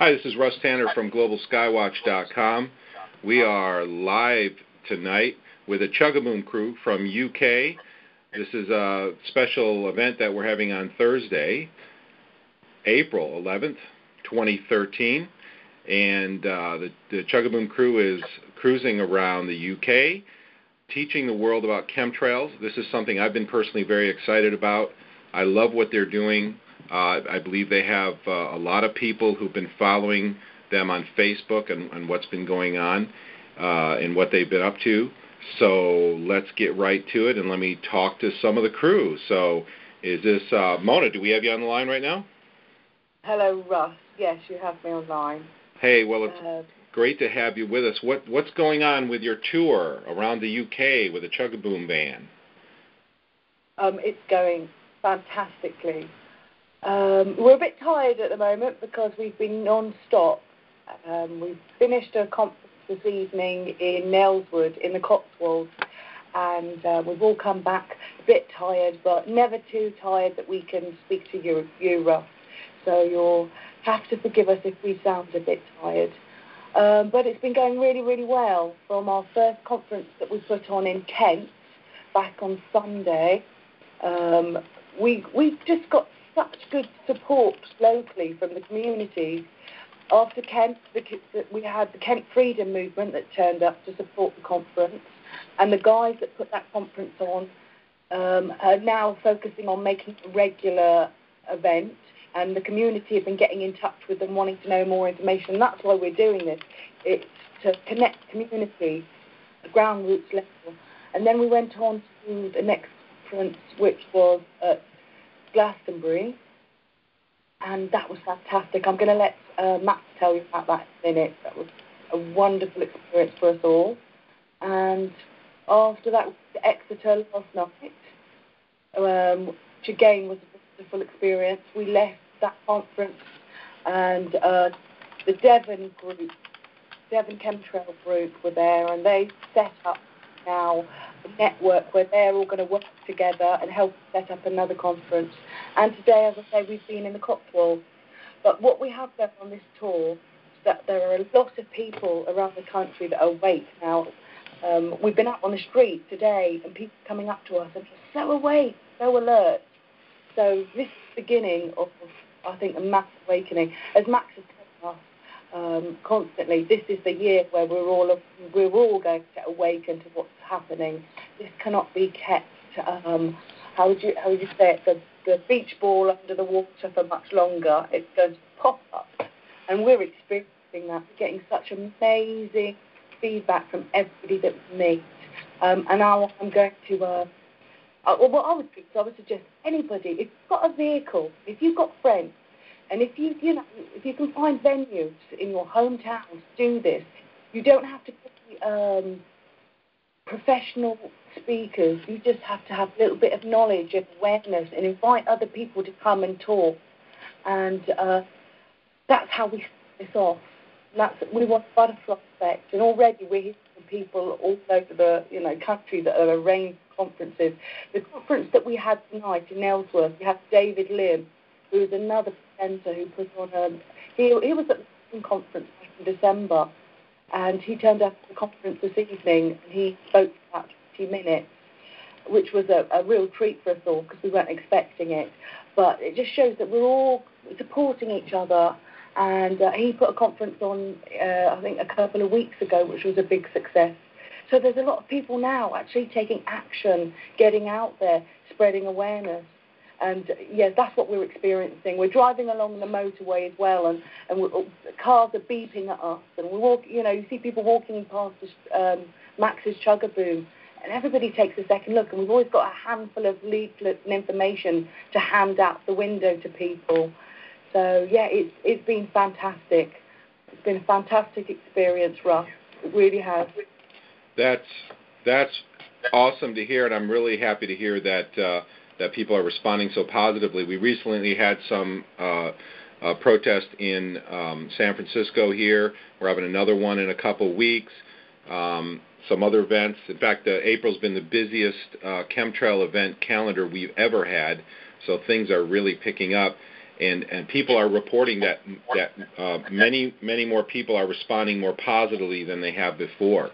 Hi, this is Russ Tanner from GlobalSkywatch.com. We are live tonight with a Chug crew from UK. This is a special event that we're having on Thursday, April 11th, 2013. And the Chug crew is cruising around the UK, teaching the world about chemtrails. This is something I've been personally very excited about. I love what they're doing. I believe they have a lot of people who've been following them on Facebook and what's been going on and what they've been up to. So let's get right to it, and let me talk to some of the crew. So is this Mona, do we have you on the line right now? Hello, Russ. Yes, you have me online. Hey, well, it's great to have you with us. What's going on with your tour around the UK with the Chug-a-Boom band? It's going fantastically. We're a bit tired at the moment because we've been non-stop. We've finished a conference this evening in Nailswood in the Cotswolds, and we've all come back a bit tired, but never too tired that we can speak to you, Russ. So you'll have to forgive us if we sound a bit tired. But it's been going really, really well. From our first conference that we put on in Kent back on Sunday, we've just got such good support locally from the community. After Kent, we had the Kent Freedom Movement that turned up to support the conference, and the guys that put that conference on are now focusing on making a regular event, and the community have been getting in touch with them, wanting to know more information. That's why we're doing this. It's to connect community, the ground roots level. And then we went on to the next conference, which was at Glastonbury, and that was fantastic. I'm going to let Matt tell you about that in a minute. That was a wonderful experience for us all. And after that, we went to Exeter last night, which again was a wonderful experience. We left that conference, and the Devon Chemtrail group were there, and they set up now a network where they're all going to work together and help set up another conference. And today, as I say, we've been in the Cotswolds. But what we have done on this tour is that there are a lot of people around the country that are awake now. We've been out on the street today, and people coming up to us and they're so awake, so alert. So this is the beginning of, I think, a mass awakening. As Max has told us constantly, this is the year where we're all going to get awakened to what's happening. This cannot be kept, how would you say it, the beach ball under the water for much longer. It's going to pop up. And we're experiencing that. We're getting such amazing feedback from everybody that we meet. And now I'm going to... what I would do is I would suggest anybody, if you've got a vehicle, if you've got friends, and if you can find venues in your hometowns, do this. You don't have to be professional speakers. You just have to have a little bit of knowledge and awareness, and invite other people to come and talk. And that's how we start this off. We want butterfly effect, and already we're hearing from people all over the country that are arranged conferences. The conference that we had tonight in Nailsworth, we had David Lim, who is another presenter who put on he was at the conference back in December, and he turned up at the conference this evening, and he spoke for about 20 minutes, which was a real treat for us all because we weren't expecting it. But it just shows that we're all supporting each other. And he put a conference on, I think, a couple of weeks ago, which was a big success. So there's a lot of people now actually taking action, getting out there, spreading awareness. And, yes, that's what we're experiencing. We're driving along the motorway as well, and cars are beeping at us. And we walk, you see people walking past Max's Chug-a-Boom, and everybody takes a second look. And we've always got a handful of leaflets and information to hand out the window to people. So, yeah, it's been fantastic. It's been a fantastic experience, Russ. It really has. That's awesome to hear, and I'm really happy to hear that people are responding so positively. We recently had some protest in San Francisco here. We're having another one in a couple weeks. Some other events. In fact, April's been the busiest chemtrail event calendar we've ever had, so things are really picking up. and people are reporting that many more people are responding more positively than they have before.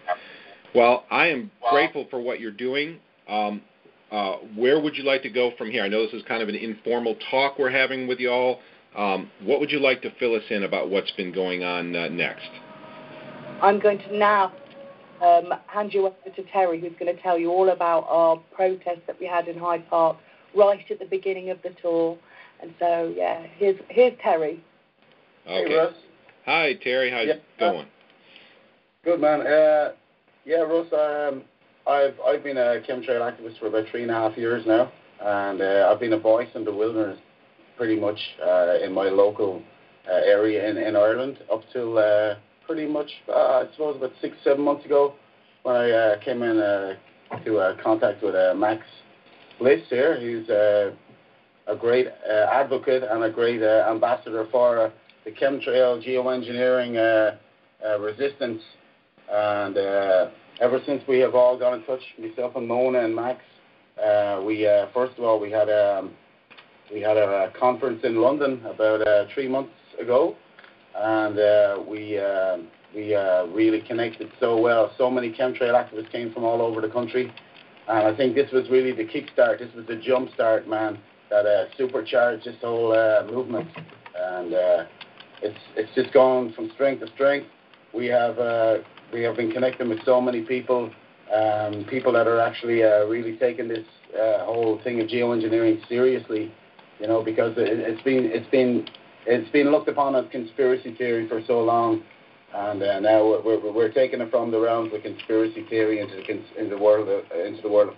Well, I am grateful for what you're doing. Where would you like to go from here? I know this is kind of an informal talk we're having with you all. What would you like to fill us in about what's been going on next? I'm going to now hand you over to Terry, who's going to tell you all about our protest that we had in Hyde Park right at the beginning of the tour. And so, yeah, here's Terry. Okay. Hey, Russ. Hi, Terry. How's it going? Good, man. Yeah, Russ, I've been a chemtrail activist for about 3.5 years now, and I've been a voice in the wilderness pretty much in my local area in Ireland up till pretty much, I suppose, about 6-7 months ago when I came in to contact with Max Bliss here. He's a great advocate and a great ambassador for the chemtrail geoengineering resistance. And ever since we have all got in touch, myself and Mona and Max, we first of all we had a conference in London about 3 months ago, and we really connected so well. So many chemtrail activists came from all over the country, and I think this was really the kickstart. This was the jump start, man, that supercharged this whole movement, and it's just gone from strength to strength. We have been connecting with so many people, people that are actually really taking this whole thing of geoengineering seriously, you know, because it's been looked upon as conspiracy theory for so long, and now we're taking it from the realms of conspiracy theory into the world of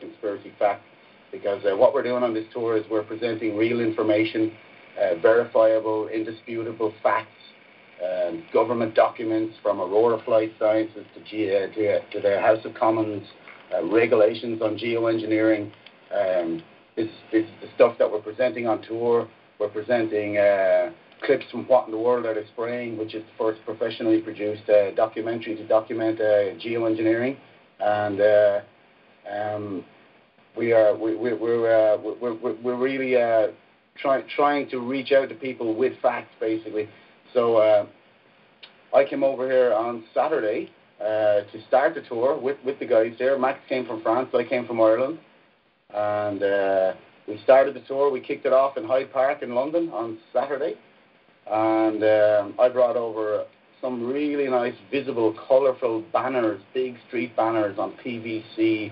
conspiracy fact. Because what we're doing on this tour is we're presenting real information, verifiable, indisputable facts, government documents from Aurora Flight Sciences to the House of Commons, regulations on geoengineering. This is the stuff that we're presenting on tour. We're presenting clips from What in the World Are They Spraying, which is the first professionally produced documentary to document geoengineering, and we're really trying to reach out to people with facts, basically. So I came over here on Saturday to start the tour with the guys there. Max came from France, I came from Ireland, and we started the tour. We kicked it off in Hyde Park in London on Saturday, and I brought over some really nice, visible, colourful banners, big street banners on PVC.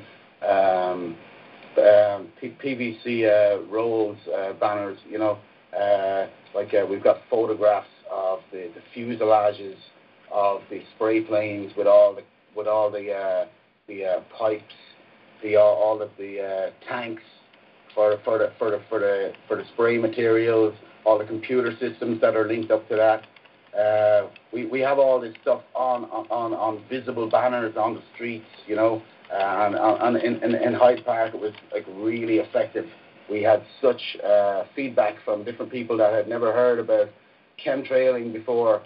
PVC rolls, banners, you know, we've got photographs of the fuselages of the spray planes with all the pipes, all of the tanks for the spray materials, all the computer systems that are linked up to that. We have all this stuff on visible banners on the streets, you know. And in Hyde Park, it was like really effective. We had such feedback from different people that had never heard about chemtrailing before,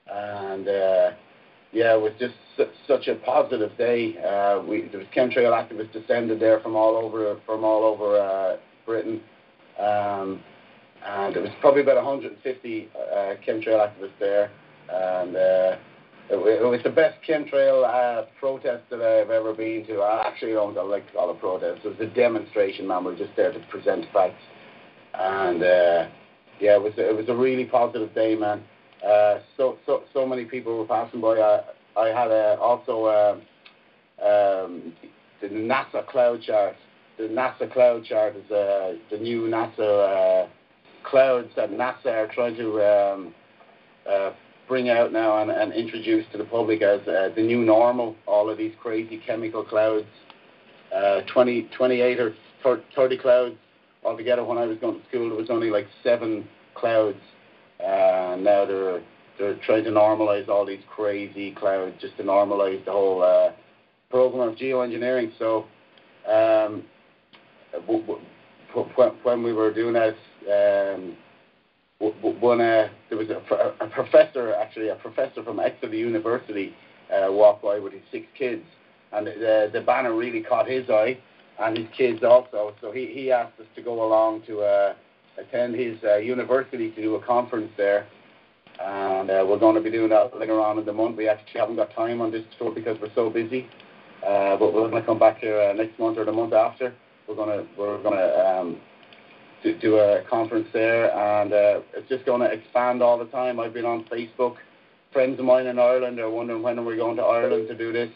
and it was just such a positive day. There was chemtrail activists descended there from all over Britain, and there was probably about 150 chemtrail activists there, and it was the best chemtrail protest that I've ever been to. I actually don't like all the protests. It was a demonstration, man. We're just there to present facts. And it was a really positive day, man. So many people were passing by. I had also the NASA cloud chart. The NASA cloud chart is the new NASA clouds that NASA are trying to bring out now and introduce to the public as the new normal. All of these crazy chemical clouds, 28 or 30 clouds altogether. When I was going to school, there was only like 7 clouds. Now they're trying to normalize all these crazy clouds, just to normalize the whole program of geoengineering. So when we were doing that, there was a professor from Exeter University walked by with his 6 kids, and the banner really caught his eye, and his kids also. So he asked us to go along to attend his university to do a conference there. And we're going to be doing that later on in the month. We actually haven't got time on this tour because we're so busy. But we're going to come back here next month or the month after. We're going to do a conference there, and it's just going to expand all the time. I've been on Facebook. Friends of mine in Ireland are wondering when are we going to Ireland to do this.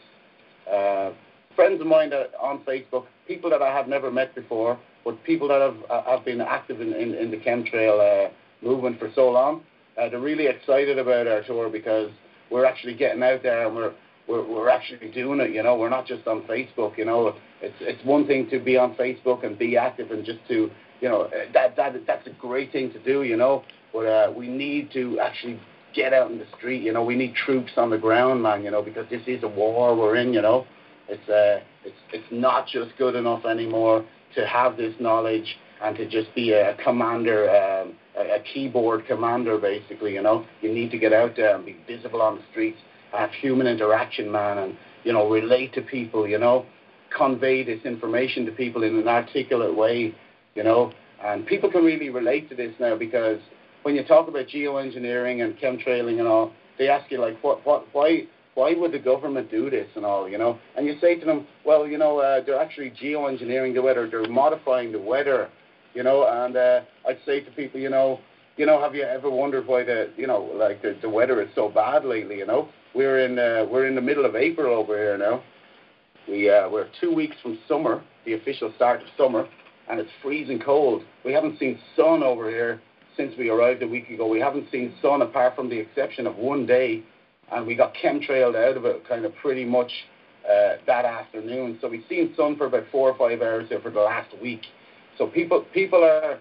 Friends of mine that on Facebook, people that I have never met before, but people that have been active in the chemtrail movement for so long. They're really excited about our tour because we're actually getting out there and we're actually doing it. We're not just on Facebook. It's one thing to be on Facebook and be active and just to that's a great thing to do. But we need to actually get out in the street. We need troops on the ground, man. Because this is a war we're in. It's not just good enough anymore to have this knowledge and to just be a commander, a keyboard commander, basically. You need to get out there and be visible on the streets, have human interaction, man, and relate to people. Convey this information to people in an articulate way. And people can really relate to this now because when you talk about geoengineering and chemtrailing and all, they ask you like, why would the government do this and all, And you say to them, well, they're actually geoengineering the weather, they're modifying the weather, and I'd say to people, have you ever wondered why the weather is so bad lately? We're in the middle of April over here now. We're 2 weeks from summer, the official start of summer, and it's freezing cold. We haven't seen sun over here since we arrived a week ago. We haven't seen sun apart from the exception of one day, and we got chemtrailed out of it kind of pretty much that afternoon. So we've seen sun for about 4 or 5 hours here for the last week. So people are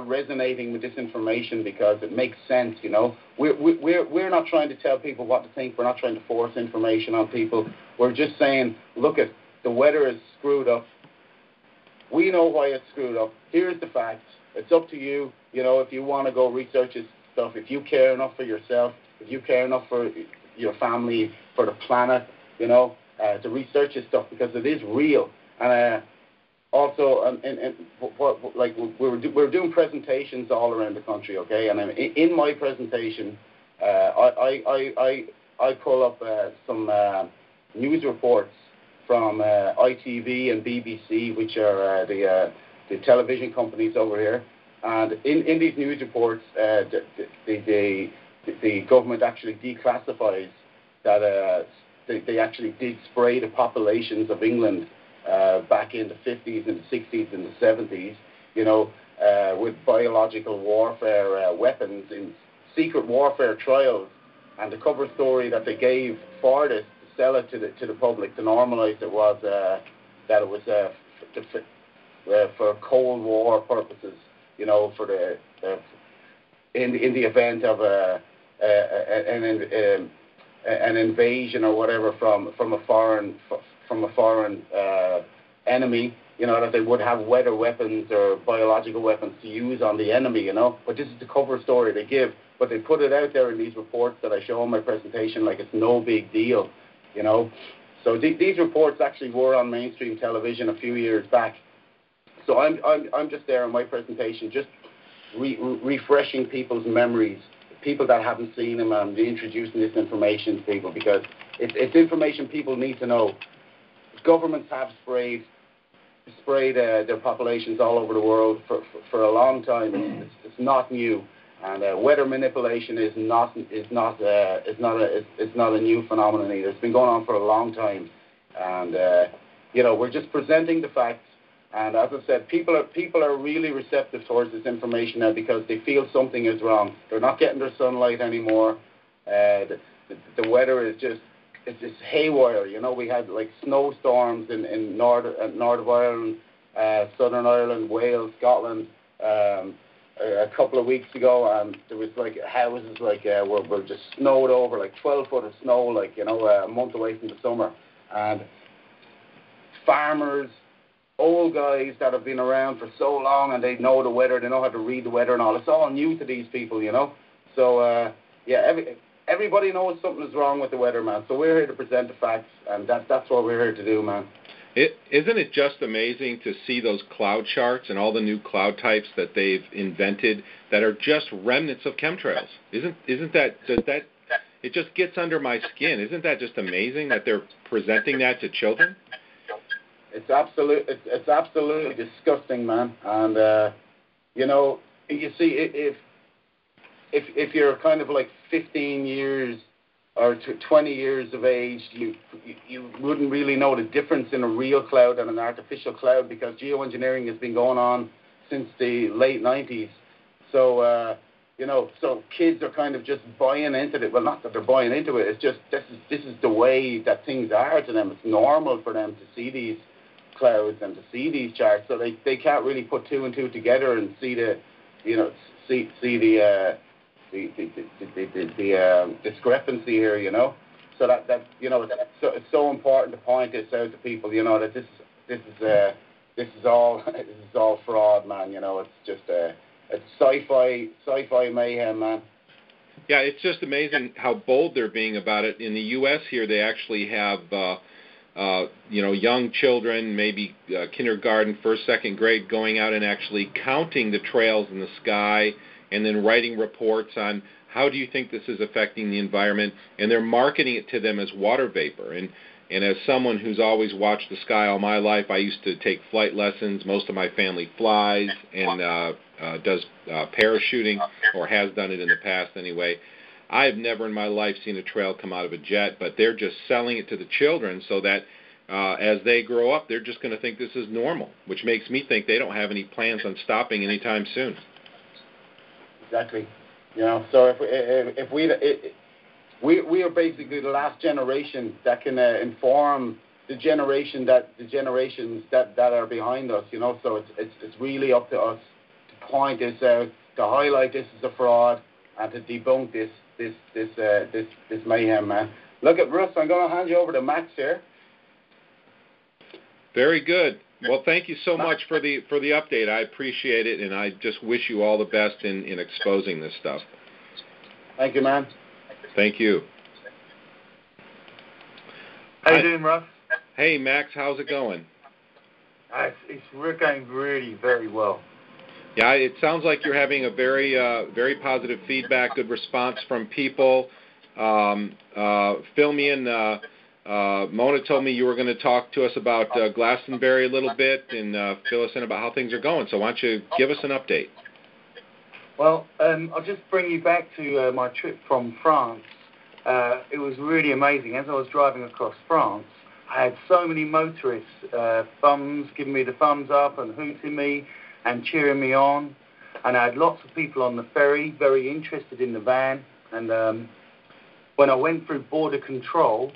resonating with this information because it makes sense. We're not trying to tell people what to think. We're not trying to force information on people. We're just saying, look, the weather is screwed up. We know why it's screwed up. Here's the facts. It's up to you. If you want to go research this stuff, if you care enough for yourself, if you care enough for your family, for the planet, to research this stuff because it is real. And also, we're doing presentations all around the country, okay? And in my presentation, I pull up some news reports from ITV and BBC, which are the television companies over here. And in these news reports, the government actually declassifies that they actually did spray the populations of England back in the 50s and the 60s and the 70s, with biological warfare weapons in secret warfare trials. And the cover story that they gave for this, to sell it to the public, to normalise it, was that it was for Cold War purposes, for the in the event of an invasion or whatever from a foreign enemy, that they would have weather weapons or biological weapons to use on the enemy, But this is the cover story they give, but they put it out there in these reports that I show in my presentation like it's no big deal, So these reports actually were on mainstream television a few years back. So I'm just there in my presentation, just refreshing people's memories, people that haven't seen them, and introducing this information to people because it's information people need to know. Governments have sprayed their populations all over the world for a long time. It's not new, and weather manipulation is not a new phenomenon either. It's been going on for a long time, and we're just presenting the facts. And as I said, people are really receptive towards this information now because they feel something is wrong. They're not getting their sunlight anymore. The weather is just haywire. We had like snowstorms in north of Ireland, Southern Ireland, Wales, Scotland a couple of weeks ago, and there was like houses were just snowed over, like 12 foot of snow, a month away from the summer, and farmers, old guys that have been around for so long and they know the weather, they know how to read the weather and all. It's all new to these people, So, everybody knows something is wrong with the weather, man. So we're here to present the facts, and that's what we're here to do, man. Isn't it just amazing to see those cloud charts and all the new cloud types that they've invented that are just remnants of chemtrails? Isn't that it just gets under my skin? Isn't that just amazing that they're presenting that to children? It's absolutely disgusting, man. And you see, if you're kind of like 15 years or 20 years of age, you wouldn't really know the difference in a real cloud and an artificial cloud, because geoengineering has been going on since the late 90s. So, so kids are kind of just buying into it. Well, not that they're buying into it. It's just this is the way that things are to them. It's normal for them to see these clouds and to see these charts. So they can't really put two and two together and see the discrepancy here, So that it's so important to point this out to people, that this is all fraud, man. It's just it's sci-fi mayhem, man. Yeah, it's just amazing how bold they're being about it. In the U.S. here, they actually have young children, maybe kindergarten, first, second grade, going out and actually counting the trails in the sky, and then writing reports on how do you think this is affecting the environment, and they're marketing it to them as water vapor. And as someone who's always watched the sky all my life, I used to take flight lessons. Most of my family flies and does parachuting, or has done it in the past anyway. I've never in my life seen a trail come out of a jet, but they're just selling it to the children so that as they grow up, they're just going to think this is normal, which makes me think they don't have any plans on stopping anytime soon. Exactly. So if we are basically the last generation that can inform the generations that are behind us. So it's really up to us to point this out, to highlight this as a fraud, and to debunk this mayhem, man. Look at Russ. I'm going to hand you over to Max here. Very good. Well, thank you so much for the update. I appreciate it, and I just wish you all the best in exposing this stuff. Thank you, man. Thank you. How you doing, Russ? Hey, Max. How's it going? We're going really very well. Yeah, it sounds like you're having a very positive feedback, good response from people. Fill me in. Mona told me you were going to talk to us about Glastonbury a little bit and fill us in about how things are going. So why don't you give us an update? Well, I'll just bring you back to my trip from France. It was really amazing. As I was driving across France, I had so many motorists giving me the thumbs up and hooting me and cheering me on. And I had lots of people on the ferry very interested in the van. And when I went through border control,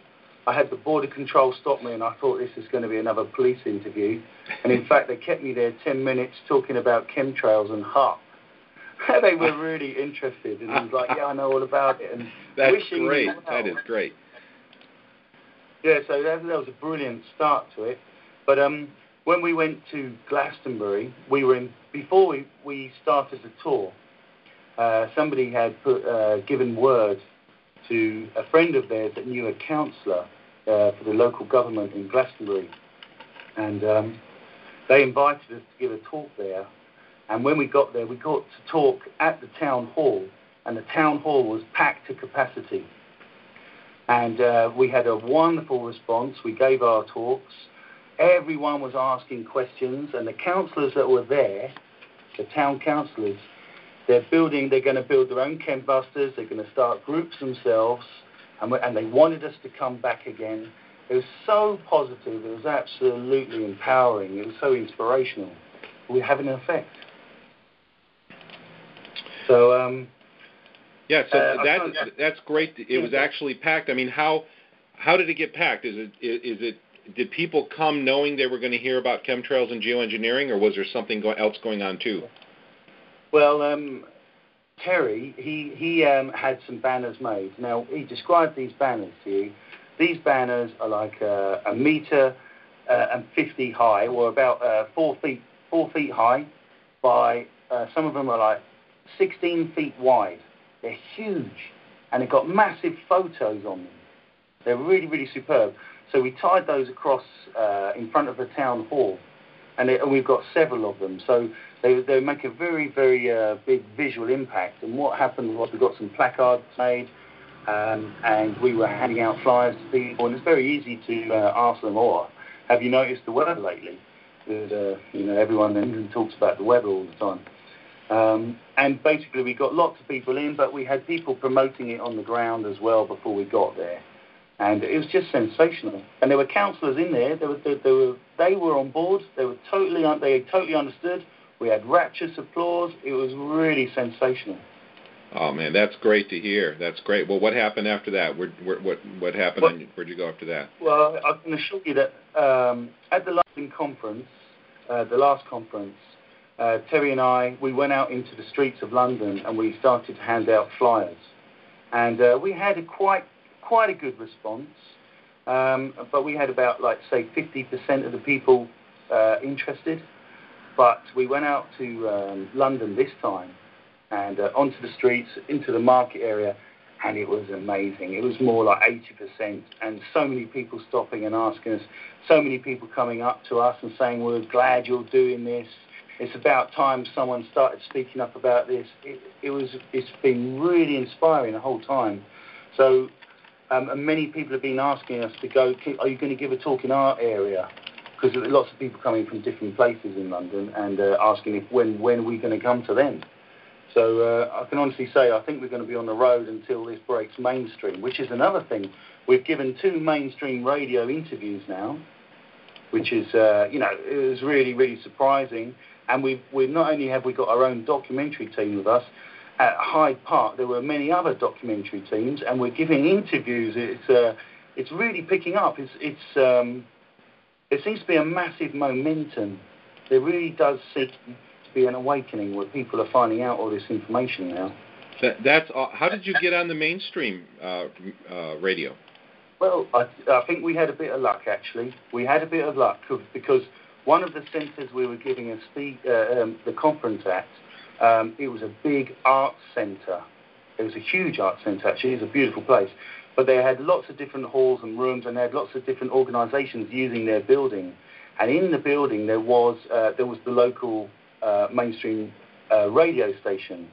I had the border control stop me, and I thought this is going to be another police interview. And in fact, they kept me there 10 minutes talking about chemtrails and HARP. They were really interested, and I was like, yeah, I know all about it. And that's wishing great. Well. That is great. Yeah, so that was a brilliant start to it. But when we went to Glastonbury, before we started the tour, somebody had given word to a friend of theirs that knew a councillor for the local government in Glastonbury. And they invited us to give a talk there. And when we got there, we got to talk at the town hall, and the town hall was packed to capacity. And we had a wonderful response. We gave our talks. Everyone was asking questions, and the councillors that were there, the town councillors, they're going to build their own chem busters. They're going to start groups themselves, and they wanted us to come back again. It was so positive. It was absolutely empowering. It was so inspirational. We're having an effect. So yeah, so that's great. It was actually packed. I mean, how did it get packed? Did people come knowing they were going to hear about chemtrails and geoengineering, or was there something else going on too? Well, Terry, he had some banners made. Now, he described these banners to you. These banners are like a metre and 50 high, or about 4 feet high, by some of them are like 16 feet wide. They're huge, and they've got massive photos on them. They're really, really superb. So we tied those across in front of the town hall, and we've got several of them. So they make a very, very big visual impact. And what happened was we got some placards made, and we were handing out flyers to people, and it's very easy to ask them, "Oh, have you noticed the weather lately?" Because everyone in England talks about the weather all the time. And basically we got lots of people in, but we had people promoting it on the ground as well before we got there. And it was just sensational. And there were councillors in there. They were on board. They totally understood. We had rapturous applause. It was really sensational. Oh man, that's great to hear. That's great. Well, what happened after that? What happened? Where'd you go after that? Well, I can assure you that at the London conference, the last conference, Terry and I, we went out into the streets of London and we started to hand out flyers, and we had quite a good response. But we had about, like, say, 50% of the people interested. But we went out to London this time and onto the streets, into the market area, and it was amazing. It was more like 80%, and so many people stopping and asking us, so many people coming up to us and saying, "We're glad you're doing this. It's about time someone started speaking up about this." It's been really inspiring the whole time. So, and many people have been asking us to go, "Are you going to give a talk in our area?" Because there are lots of people coming from different places in London and asking when are we going to come to them. So I can honestly say I think we're going to be on the road until this breaks mainstream, which is another thing. We've given 2 mainstream radio interviews now, which is, it was really, really surprising. And we not only have we got our own documentary team with us, at Hyde Park there were many other documentary teams, and we're giving interviews. It's really picking up. It seems to be a massive momentum. There really does seem to be an awakening where people are finding out all this information now. That's how did you get on the mainstream radio? Well, I think we had a bit of luck, actually. We had a bit of luck because one of the centres we were giving the conference at, it was a big arts centre. It was a huge arts centre, actually. It was a beautiful place. But they had lots of different halls and rooms, and they had lots of different organisations using their building. And in the building there was the local mainstream radio station.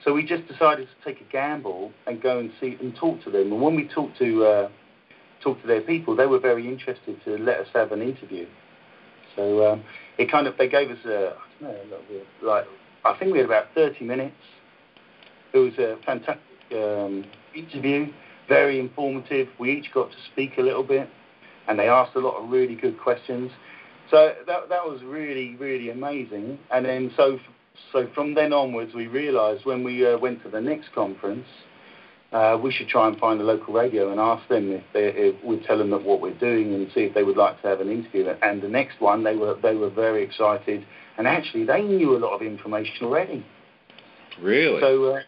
So we just decided to take a gamble and go and see and talk to them. And when we talked to their people, they were very interested to let us have an interview. So they gave us I think we had about 30 minutes. It was a fantastic interview, very informative. We each got to speak a little bit, and they asked a lot of really good questions. So that was really, really amazing. And then so from then onwards, we realised when we went to the next conference, we should try and find a local radio and ask them if we'd tell them what we're doing and see if they would like to have an interview. And the next one, they were very excited, and actually they knew a lot of information already. Really? So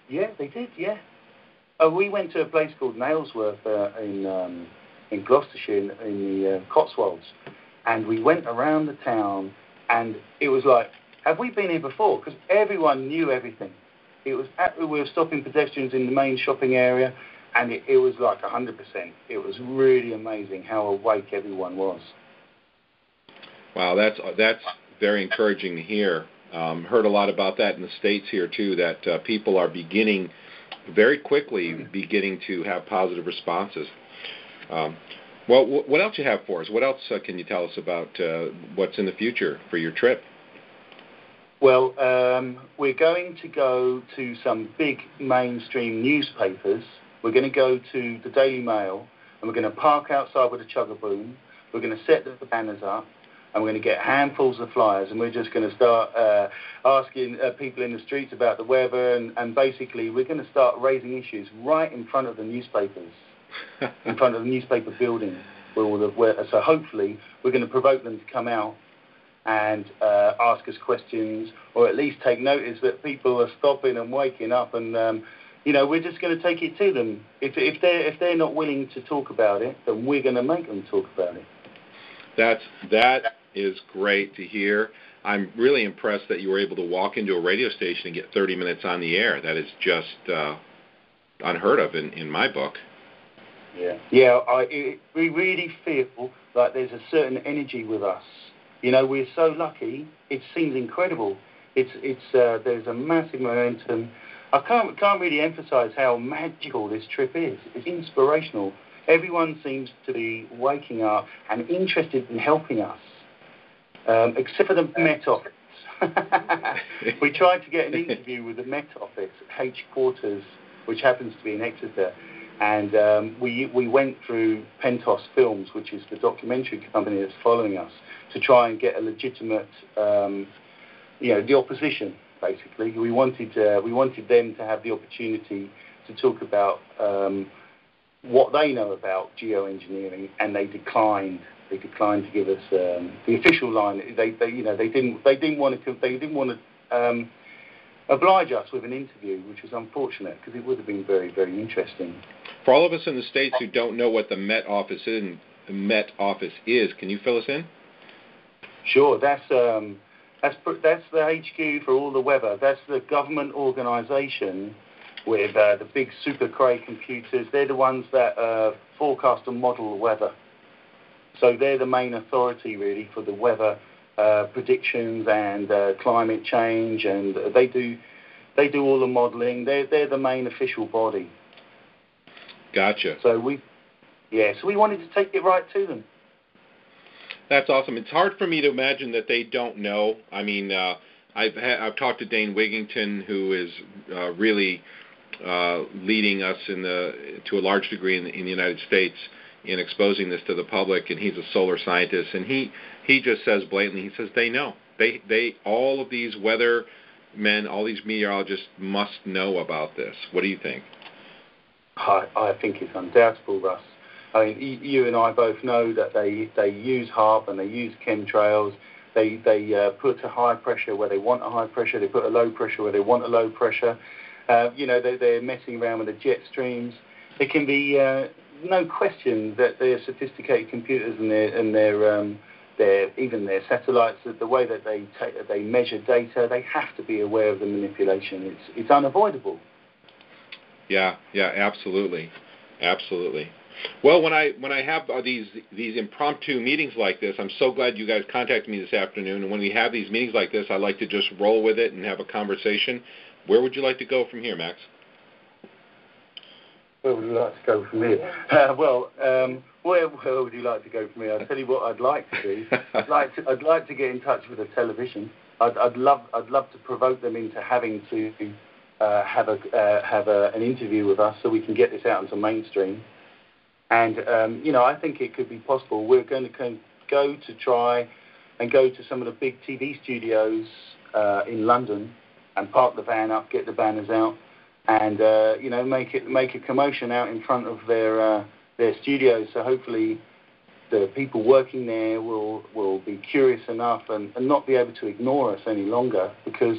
yeah, they did. Yeah. We went to a place called Nailsworth in Gloucestershire in the Cotswolds, and we went around the town, and it was like, have we been here before? Because everyone knew everything. We were stopping pedestrians in the main shopping area, and it was like 100%. It was really amazing how awake everyone was. Wow, that's very encouraging to hear. Heard a lot about that in the States here too, that people are very quickly beginning to have positive responses. Well, what else you have for us? What else can you tell us about what's in the future for your trip? Well, we're going to go to some big mainstream newspapers. We're going to go to the Daily Mail, and we're going to park outside with a Chug-a-boom. We're going to set the banners up, and we're going to get handfuls of flyers, and we're just going to start asking people in the streets about the weather, and basically we're going to start raising issues right in front of the newspapers, in front of the newspaper building. So hopefully we're going to provoke them to come out and ask us questions, or at least take notice that people are stopping and waking up, and we're just going to take it to them. If they're not willing to talk about it, then we're going to make them talk about it. That is great to hear. I'm really impressed that you were able to walk into a radio station and get 30 minutes on the air. That is just unheard of in my book. Yeah. We really feel like there's a certain energy with us. You know, we're so lucky. It seems incredible. There's a massive momentum. I can't really emphasise how magical this trip is. It's inspirational. Everyone seems to be waking up and interested in helping us, except for the Met Office. We tried to get an interview with the Met Office, H quarters, which happens to be in Exeter, and we went through Pentos Films, which is the documentary company that's following us, to try and get a legitimate, the opposition. Basically, we wanted them to have the opportunity to talk about what they know about geoengineering, and they declined. They declined to give us the official line. They didn't want to oblige us with an interview, which was unfortunate because it would have been very, very interesting. For all of us in the States who don't know what the Met Office is, can you fill us in? Sure, that's the HQ for all the weather. That's the government organisation with the big super cray computers. They're the ones that forecast and model the weather. So they're the main authority, really, for the weather predictions and climate change, and they do all the modelling. They're the main official body. Gotcha. So we wanted to take it right to them. That's awesome. It's hard for me to imagine that they don't know. I mean, I've talked to Dane Wigington, who is really leading us to a large degree in the United States in exposing this to the public, and he's a solar scientist, and he just says blatantly, he says they know. They all of these weather men, all these meteorologists must know about this. What do you think? I think it's undoubtable, Russ. I mean, you and I both know that they use HAARP and they use chemtrails. They put a high pressure where they want a high pressure. They put a low pressure where they want a low pressure. They're messing around with the jet streams. There can be no question that their sophisticated computers and even their satellites, the way that they measure data, they have to be aware of the manipulation. It's unavoidable. Yeah, absolutely. Well, when I have these impromptu meetings like this, I'm so glad you guys contacted me this afternoon. And when we have these meetings like this, I like to just roll with it and have a conversation. Where would you like to go from here, Max? Where would you like to go from here? Where would you like to go from here? I'll tell you what I'd like to do. I'd like to get in touch with the television. I'd love to provoke them into having to have an interview with us so we can get this out into mainstream. And I think it could be possible. We're going to go to some of the big TV studios in London and park the van up, get the banners out, and make a commotion out in front of their studios. So hopefully the people working there will be curious enough and not be able to ignore us any longer, because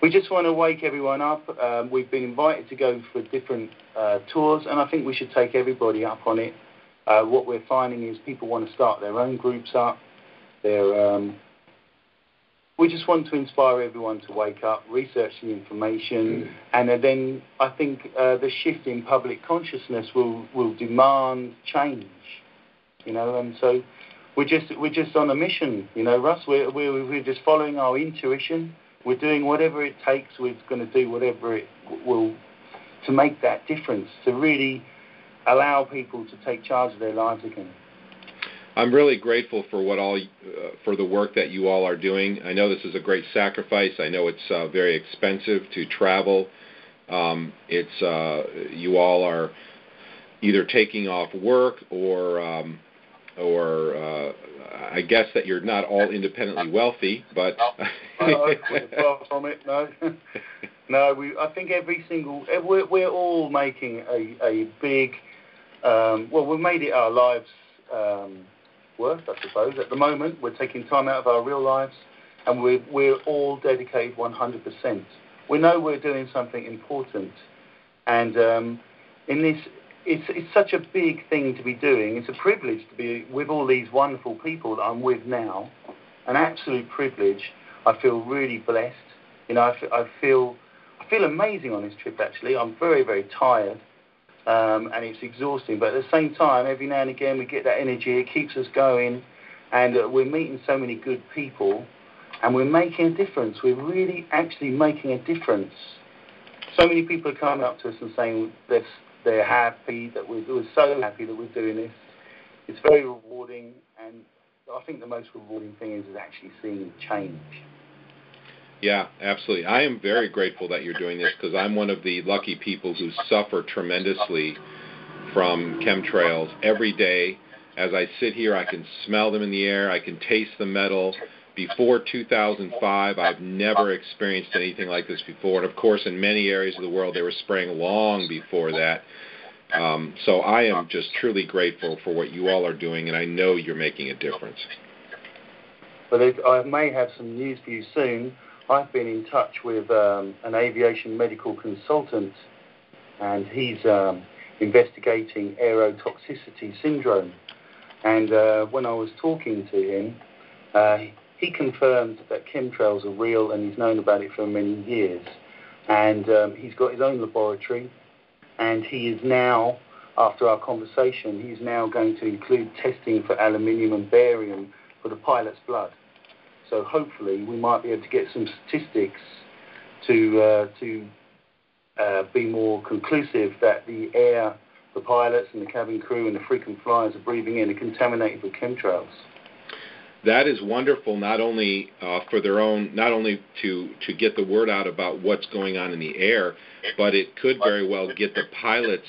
we just want to wake everyone up. We've been invited to go for different tours, and I think we should take everybody up on it. What we're finding is people want to start their own groups up. We just want to inspire everyone to wake up, research the information, and then I think the shift in public consciousness will demand change. And so we're just on a mission, Russ. We're just following our intuition. We're doing whatever it takes. We're going to do whatever it will to make that difference, to really allow people to take charge of their lives again. I'm really grateful for for the work that you all are doing. I know this is a great sacrifice. I know it's very expensive to travel. You all are either taking off work or I guess that you're not all independently wealthy, but far from it. No. I think we're all making a big. We've made it our lives work, I suppose. At the moment, we're taking time out of our real lives, and we're all dedicated 100%. We know we're doing something important, and in this. It's such a big thing to be doing. It's a privilege to be with all these wonderful people that I'm with now. An absolute privilege. I feel really blessed. I feel amazing on this trip, actually. I'm very, very tired. and it's exhausting. But at the same time, every now and again we get that energy. It keeps us going, and we're meeting so many good people, and we're making a difference. We're really actually making a difference. So many people are coming up to us and saying they're happy, that we're so happy that we're doing this. It's very rewarding, and I think the most rewarding thing is actually seeing change. Yeah, absolutely. I am very grateful that you're doing this, because I'm one of the lucky people who suffer tremendously from chemtrails every day. As I sit here, I can smell them in the air. I can taste the metal. Before 2005, I've never experienced anything like this before. And, of course, in many areas of the world, they were spraying long before that. So I am just truly grateful for what you all are doing, and I know you're making a difference. But I may have some news for you soon. I've been in touch with an aviation medical consultant, and he's investigating aerotoxicity syndrome. And when I was talking to him, he confirmed that chemtrails are real, and he's known about it for many years. And he's got his own laboratory, and he is now, after our conversation, he's now going to include testing for aluminium and barium for the pilot's blood. So hopefully we might be able to get some statistics to be more conclusive that the air the pilots and the cabin crew and the frequent flyers are breathing in are contaminated with chemtrails. That is wonderful, not only for their own, not only to get the word out about what's going on in the air, but it could very well get the pilots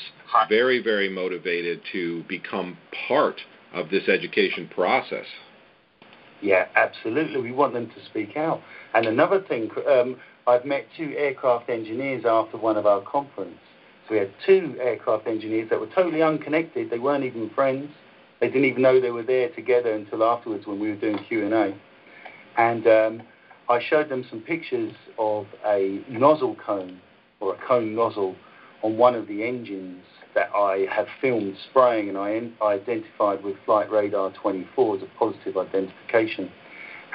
very, very motivated to become part of this education process. Yeah, absolutely. We want them to speak out. And another thing, I've met 2 aircraft engineers after one of our conferences. So we had 2 aircraft engineers that were totally unconnected. They weren't even friends. They didn't even know they were there together until afterwards when we were doing Q&A. And I showed them some pictures of a nozzle cone, or a cone nozzle, on one of the engines that I have filmed spraying, and I identified with Flight Radar 24 as a positive identification.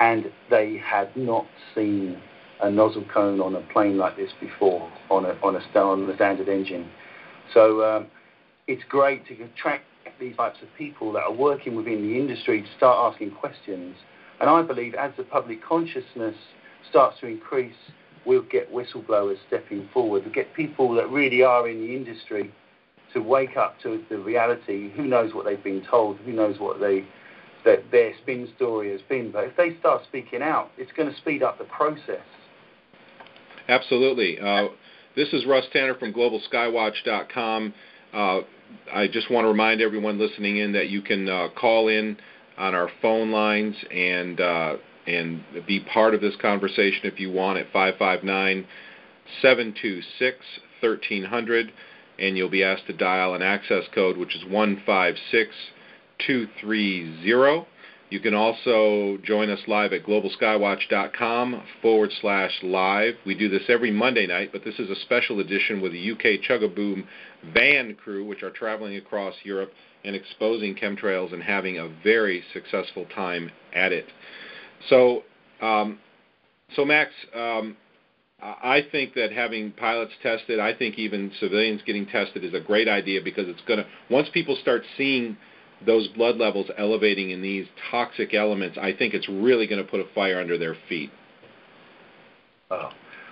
And they had not seen a nozzle cone on a plane like this before, on a standard engine. So it's great to attract these types of people that are working within the industry to start asking questions. And I believe as the public consciousness starts to increase, we'll get whistleblowers stepping forward. We'll get people that really are in the industry to wake up to the reality. Who knows what they've been told? Who knows what their spin story has been? But if they start speaking out, it's going to speed up the process. Absolutely. This is Russ Tanner from GlobalSkywatch.com. I just want to remind everyone listening in that you can call in on our phone lines and be part of this conversation if you want at 559-726-1300, and you'll be asked to dial an access code, which is 156230. You can also join us live at globalskywatch.com/live. We do this every Monday night, but this is a special edition with the UK Chug-a-Boom van crew, which are traveling across Europe and exposing chemtrails and having a very successful time at it. So, Max, I think that having pilots tested, I think even civilians getting tested is a great idea, because it's going to, once people start seeing those blood levels elevating in these toxic elements, I think it's really going to put a fire under their feet. Oh,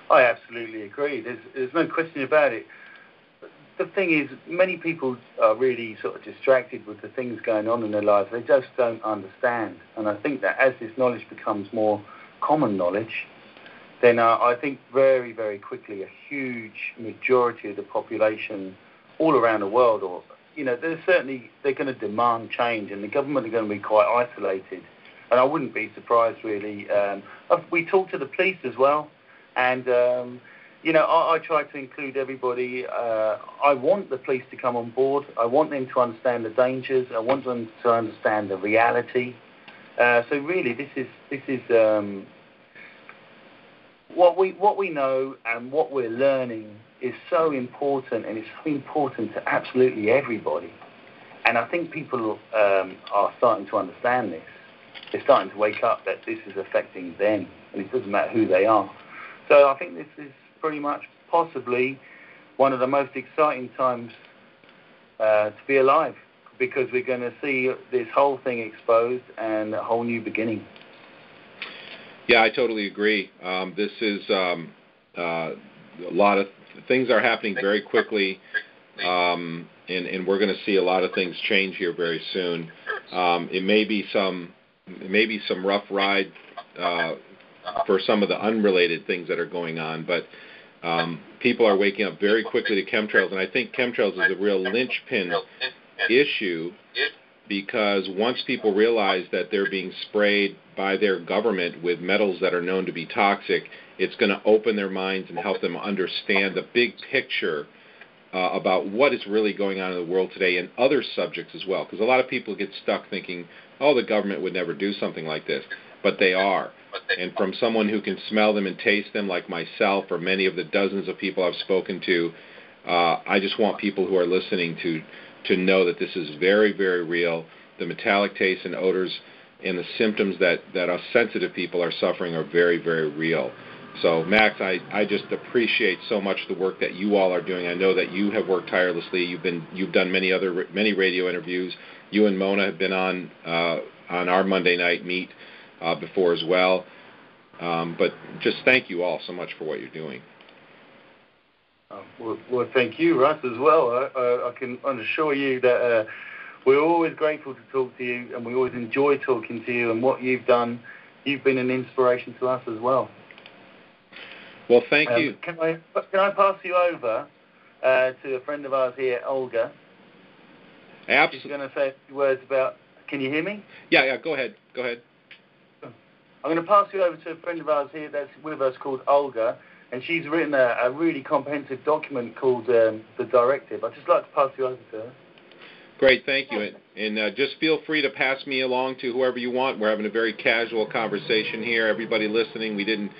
I absolutely agree. There's no question about it. The thing is, many people are really sort of distracted with the things going on in their lives. They just don't understand. And I think that as this knowledge becomes more common knowledge, then I think very, very quickly a huge majority of the population all around the world, or they're going to demand change, and the government are going to be quite isolated. And I wouldn't be surprised, really. We talk to the police as well, and I try to include everybody. I want the police to come on board. I want them to understand the dangers. I want them to understand the reality. So really, this is what we know and what we're learning is so important, and it's so important to absolutely everybody. And I think people are starting to understand this. They're starting to wake up that this is affecting them, and it doesn't matter who they are. So I think this is pretty much possibly one of the most exciting times to be alive, because we're going to see this whole thing exposed and a whole new beginning. Yeah, I totally agree. This is a lot of things are happening very quickly, and we're going to see a lot of things change here very soon. It may be some rough ride for some of the unrelated things that are going on, but people are waking up very quickly to chemtrails, and I think chemtrails is a real linchpin issue, because once people realize that they're being sprayed by their government with metals that are known to be toxic, it's going to open their minds and help them understand the big picture about what is really going on in the world today, and other subjects as well. Because a lot of people get stuck thinking, oh, the government would never do something like this, but they are. And from someone who can smell them and taste them, like myself or many of the dozens of people I've spoken to, I just want people who are listening to know that this is very, very real. The metallic tastes and odors and the symptoms that us sensitive people are suffering are very, very real. So, Max, I just appreciate so much the work that you all are doing. I know that you have worked tirelessly. You've done many radio interviews. You and Mona have been on our Monday night meet before as well. But just thank you all so much for what you're doing. Well, thank you, Russ, as well. I can assure you that we're always grateful to talk to you, and we always enjoy talking to you, and what you've done. You've been an inspiration to us as well. Well, thank you. Can I pass you over to a friend of ours here, Olga? Absolutely. She's going to say a few words about... Can you hear me? Yeah, go ahead. I'm going to pass you over to a friend of ours here that's with us called Olga, and she's written a really comprehensive document called The Directive. I'd just like to pass you over to her. Great, thank you. And just feel free to pass me along to whoever you want. We're having a very casual conversation here. Everybody listening, we didn't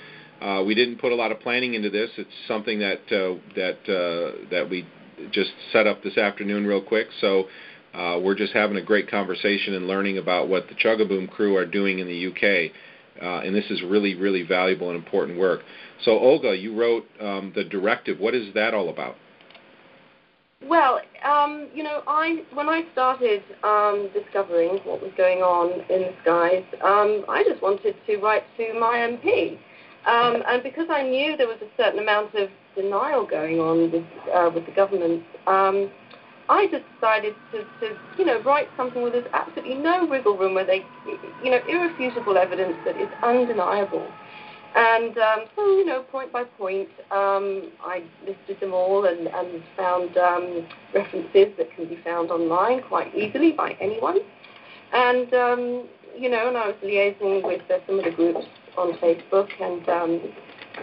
put a lot of planning into this. It's something that we just set up this afternoon real quick. So we're just having a great conversation and learning about what the Chug-a-Boom crew are doing in the UK. And this is really, really valuable and important work. So, Olga, you wrote The Directive. What is that all about? Well, when I started discovering what was going on in the skies, I just wanted to write to my MP. And because I knew there was a certain amount of denial going on with the government, I just decided to write something where there's absolutely no wiggle room, where they, irrefutable evidence that is undeniable. And so, point by point, I listed them all and found references that can be found online quite easily by anyone. And, and I was liaising with some of the groups on Facebook, and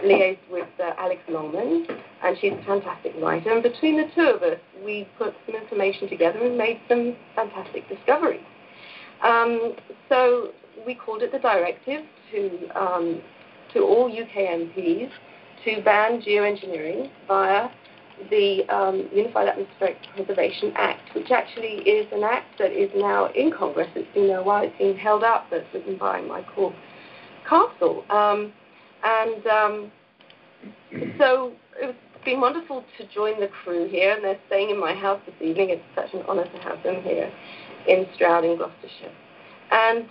liaised with Alex Longman, and she's a fantastic writer. And between the two of us, we put some information together and made some fantastic discoveries. So we called it The Directive to all UK MPs to ban geoengineering via the Unified Atmospheric Preservation Act, which actually is an act that is now in Congress. It's been a while, it's been held up, that's written by Michael Castle. So it's been wonderful to join the crew here, and they're staying in my house this evening. It's such an honour to have them here in Stroud in Gloucestershire. And,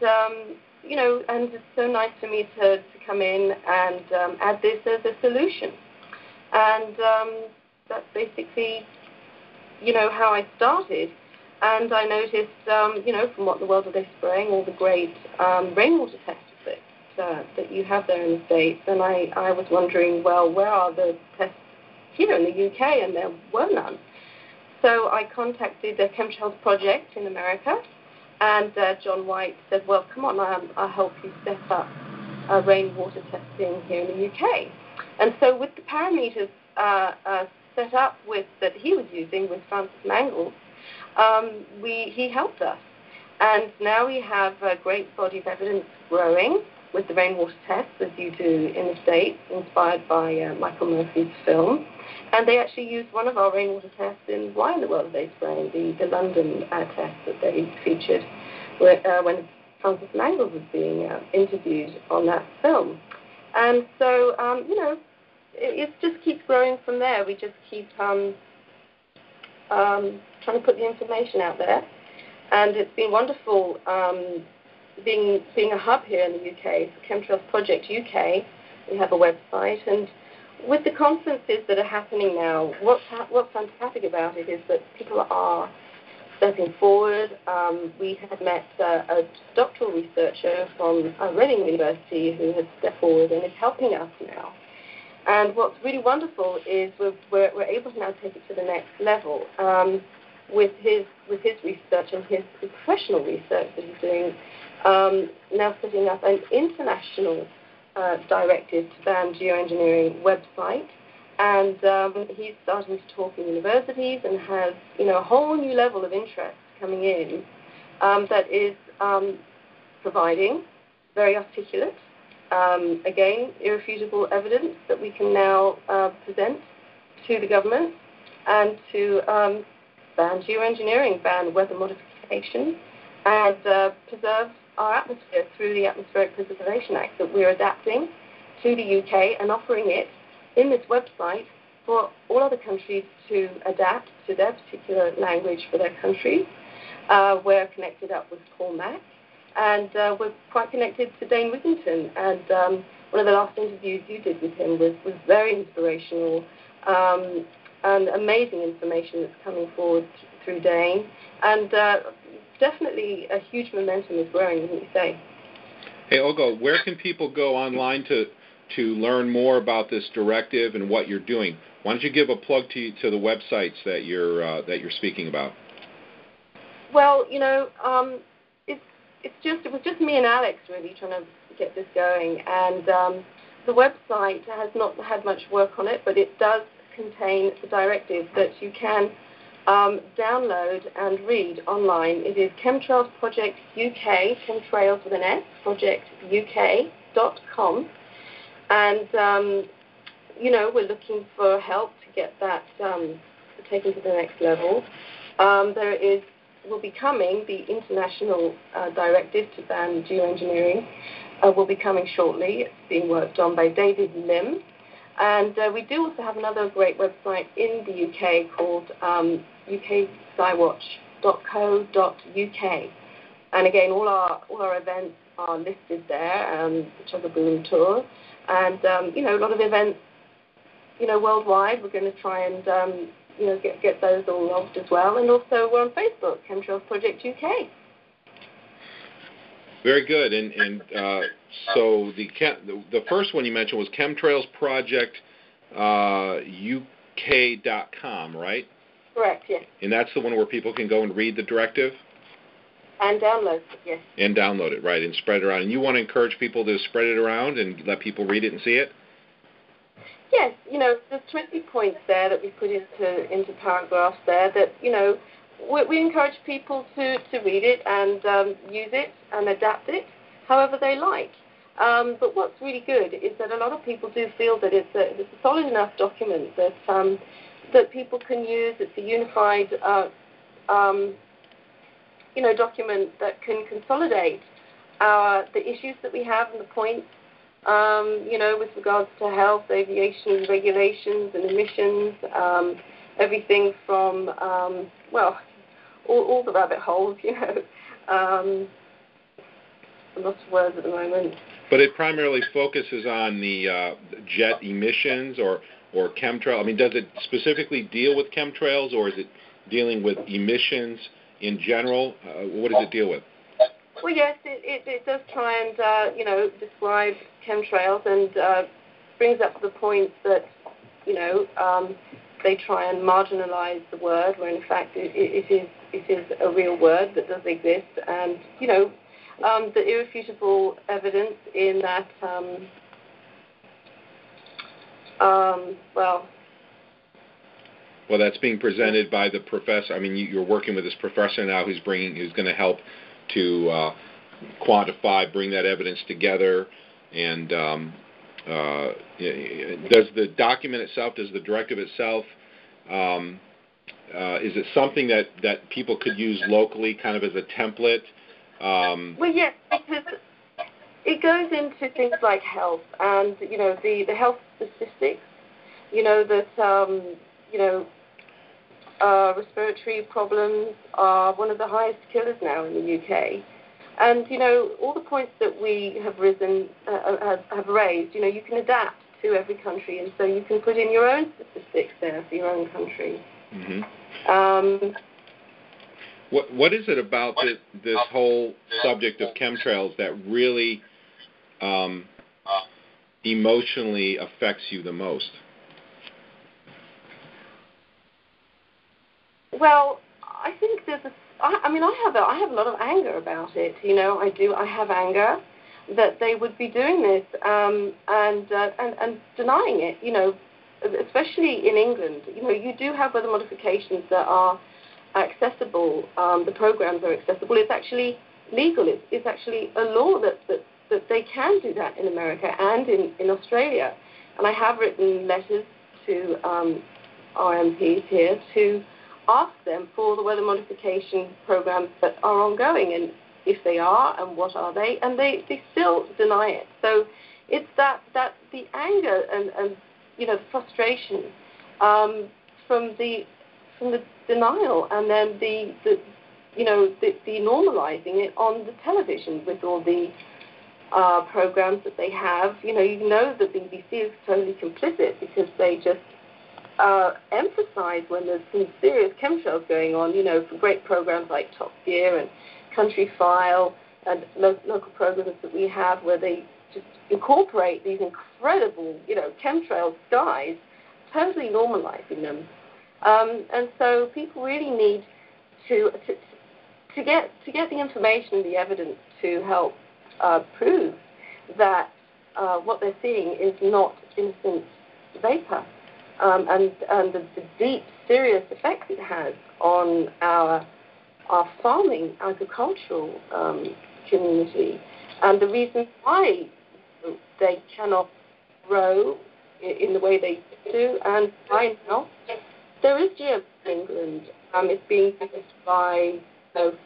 and it's so nice for me to come in and add this as a solution. And that's basically, how I started. And I noticed, from what the world are they spraying, all the great rainwater tests that you have there in the States. And I was wondering, well, where are the tests here in the UK? And there were none. So I contacted the Chemtrails Project in America, and John White said, well, come on, I'll help you set up rainwater testing here in the UK. And so with the parameters set up that he was using with Francis Mangles, he helped us. And now we have a great body of evidence growing with the rainwater tests, as you do in the States, inspired by Michael Murphy's film. And they actually used one of our rainwater tests in Why in the World Are They Spraying, the London test that they featured when Francis Mangles was being interviewed on that film. And so, it just keeps growing from there. We just keep trying to put the information out there. And it's been wonderful being a hub here in the UK, Chemtrails Project UK. We have a website, and with the conferences that are happening now, what's fantastic about it is that people are stepping forward. We had met a doctoral researcher from Reading University who has stepped forward and is helping us now. And what's really wonderful is we're able to now take it to the next level with his research and his professional research that he's doing, now setting up an international directive to ban geoengineering website. And he's starting to talk in universities and has, a whole new level of interest coming in that is providing very articulate, again, irrefutable evidence that we can now present to the government and to ban geoengineering, ban weather modification, and preserve our atmosphere through the Atmospheric Preservation Act that we're adapting to the UK and offering it in this website for all other countries to adapt to their particular language for their country. We're connected up with Paul Mack, and we're quite connected to Dane Wigington. And one of the last interviews you did with him was very inspirational and amazing information that's coming forward through Dane. And definitely a huge momentum is growing, wouldn't you say? Hey, Olga, where can people go online to learn more about this directive and what you're doing? Why don't you give a plug to the websites that you're speaking about? Well, it was just me and Alex really trying to get this going, and the website has not had much work on it, but it does contain the directive that you can download and read online. It is Chemtrails Project UK, chemtrails with an S, projectuk.com. And, we're looking for help to get that taken to the next level. Will be coming, the international directive to ban geoengineering will be coming shortly. It's being worked on by David Lim. And we do also have another great website in the UK called ukskywatch.co.uk. And again, all our events are listed there, the Chug Tour. And, a lot of events, worldwide. We're going to try and, get those all logged as well. And also we're on Facebook, Chemtrails Project UK. Very good. And so the first one you mentioned was Chemtrails Project UK.com, right? Correct, yes. And that's the one where people can go and read the directive? And download it, yes. And download it, right, and spread it around. And you want to encourage people to spread it around and let people read it and see it? Yes, there's 20 points there that we put into paragraphs there that, we encourage people to read it and use it and adapt it however they like. But what's really good is that a lot of people do feel that it's a solid enough document that that people can use. It's a unified document that can consolidate the issues that we have and the points, with regards to health, aviation regulations and emissions, everything from, all the rabbit holes, I'm lost for words at the moment. But it primarily focuses on the jet emissions or chemtrail. I mean, does it specifically deal with chemtrails, or is it dealing with emissions in general? What does it deal with? Well, yes, it does try and, describe chemtrails and brings up the points that, they try and marginalize the word, when in fact it is a real word that does exist. And, the irrefutable evidence in that, Well, that's being presented by the professor. I mean, you're working with this professor now who's going to help to quantify, bring that evidence together. And does the document itself, does the directive itself, is it something that people could use locally, kind of as a template? Well, yes, because it goes into things like health and, the health statistics, that, respiratory problems are one of the highest killers now in the UK. And, all the points that we have have raised, you can adapt to every country, and so you can put in your own statistics there for your own country. Mm-hmm. What is it about this whole subject of chemtrails that really emotionally affects you the most? Well, I think I have a lot of anger about it. I have anger that they would be doing this and denying it. Especially in England. You do have weather modifications that are accessible. The programs are accessible. It's actually legal. It's actually a law that they can do that in America and in Australia. And I have written letters to our MPs here to ask them for the weather modification programs that are ongoing, and if they are, and what are they, and they still deny it. So it's that the anger and the frustration from the denial, and then the normalizing it on the television with all the programs that they have. The BBC is totally complicit because they just emphasize when there's some serious chemtrails going on, for great programs like Top Gear and Country File and local programs that we have where they just incorporate these incredible, chemtrail skies, totally normalizing them. And so people really need to get the information and the evidence to help prove that what they're seeing is not innocent vapor. And the deep, serious effects it has on our farming, agricultural community, and the reason why they cannot grow in the way they do, and why now. There is GM in England. It's being used by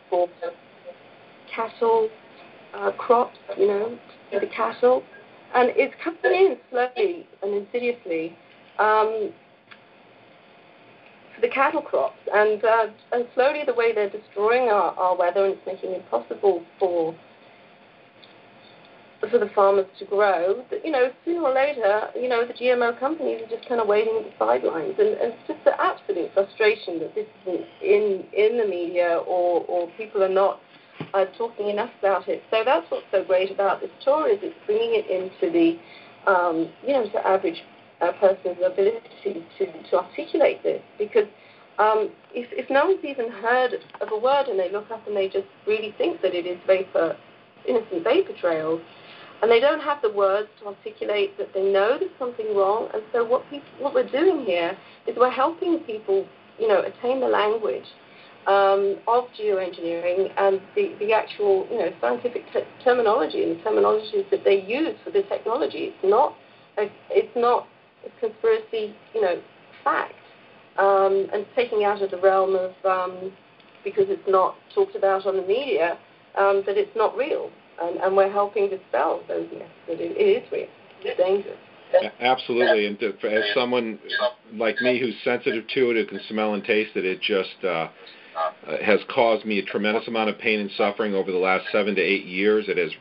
for cattle crops, the cattle, and it's coming in slowly and insidiously. For the cattle crops, and slowly the way they're destroying our weather, and it's making it impossible for the farmers to grow. Sooner or later, the GMO companies are just kind of waiting at the sidelines, and it's just the absolute frustration that this isn't in the media, or people are not talking enough about it. So that's what's so great about this tour, is it's bringing it into the to average person's ability to articulate this, because if no one's even heard of a word and they look up and they just really think that it is innocent vapor trails, and they don't have the words to articulate that they know there's something wrong. And so what we're doing here is we're helping people, attain the language of geoengineering and the actual, scientific terminology and the terminologies that they use for the technology. It's not a conspiracy, fact, and taking out of the realm of because it's not talked about on the media, that it's not real. And we're helping dispel those myths that it is real. It's dangerous. Absolutely. And as someone like me who's sensitive to it, who can smell and taste it, it just has caused me a tremendous amount of pain and suffering over the last 7 to 8 years. It has,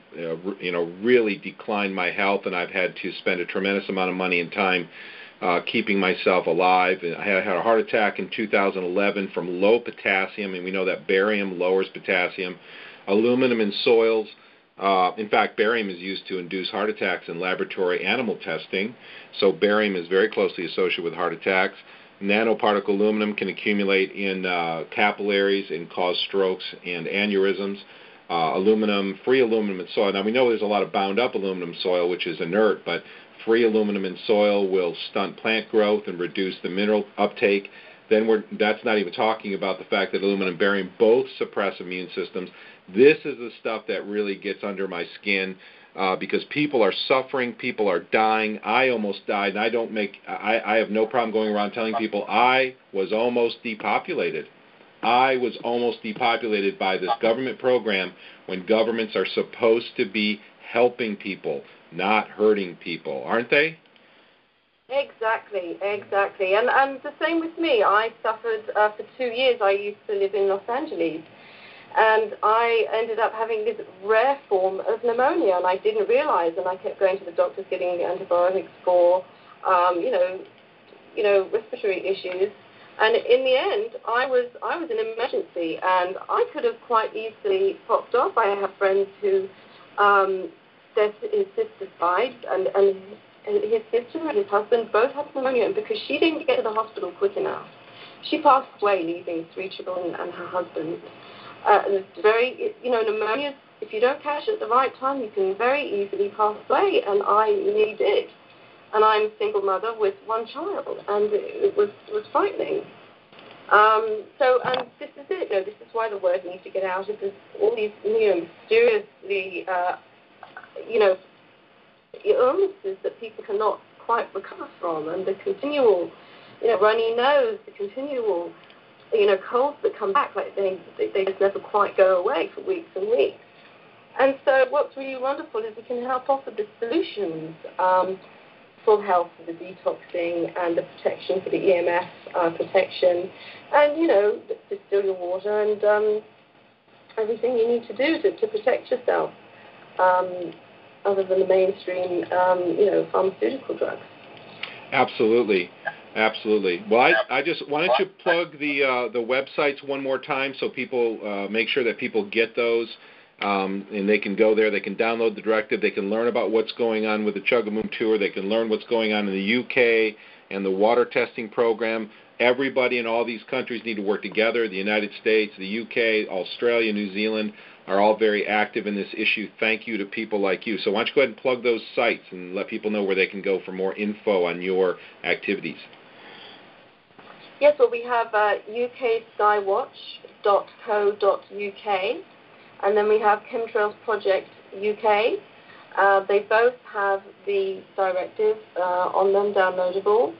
really declined my health, and I've had to spend a tremendous amount of money and time keeping myself alive. I had a heart attack in 2011 from low potassium, and we know that barium lowers potassium. Aluminum in soils. In fact, barium is used to induce heart attacks in laboratory animal testing, so barium is very closely associated with heart attacks. Nanoparticle aluminum can accumulate in capillaries and cause strokes and aneurysms. Free aluminum in soil. Now, we know there's a lot of bound-up aluminum soil, which is inert, but free aluminum in soil will stunt plant growth and reduce the mineral uptake. Then that's not even talking about the fact that aluminum and barium both suppress immune systems. This is the stuff that really gets under my skin because people are suffering, people are dying. I almost died, and I have no problem going around telling people I was almost depopulated. I was almost depopulated by this government program when governments are supposed to be helping people, not hurting people, aren't they? Exactly. And the same with me. I suffered for 2 years. I used to live in Los Angeles. And I ended up having this rare form of pneumonia, and I didn't realize. And I kept going to the doctors, getting antibiotics for, respiratory issues. And in the end, I was in emergency, and I could have quite easily popped off. I have friends who, his sister died, and his sister and his husband both had pneumonia, and because she didn't get to the hospital quick enough, she passed away, leaving 3 children and her husband. Pneumonia, if you don't catch it at the right time, you can very easily pass away, and I nearly did. And I'm a single mother with 1 child, and it was frightening. And this is it. This is why the word needs to get out. There's all these, mysteriously, illnesses that people cannot quite recover from, and the continual, runny nose, the continual, colds that come back, like they just never quite go away for weeks and weeks. And so what's really wonderful is we can help offer the solutions for health, for the detoxing and the protection, for the EMF protection, and, distill your water and everything you need to do to protect yourself, other than the mainstream, pharmaceutical drugs. Absolutely. Well, I just wanted to plug the websites one more time so people make sure that people get those, and they can go there. They can download the directive. They can learn about what's going on with the Chug-a-Moon tour. They can learn what's going on in the UK and the water testing program. Everybody in all these countries need to work together. The United States, the UK, Australia, New Zealand are all very active in this issue. Thank you to people like you. So why don't you go ahead and plug those sites and let people know where they can go for more info on your activities. Yes, well, we have ukskywatch.co.uk, and then we have Chemtrails Project UK. They both have the directive on them, downloadable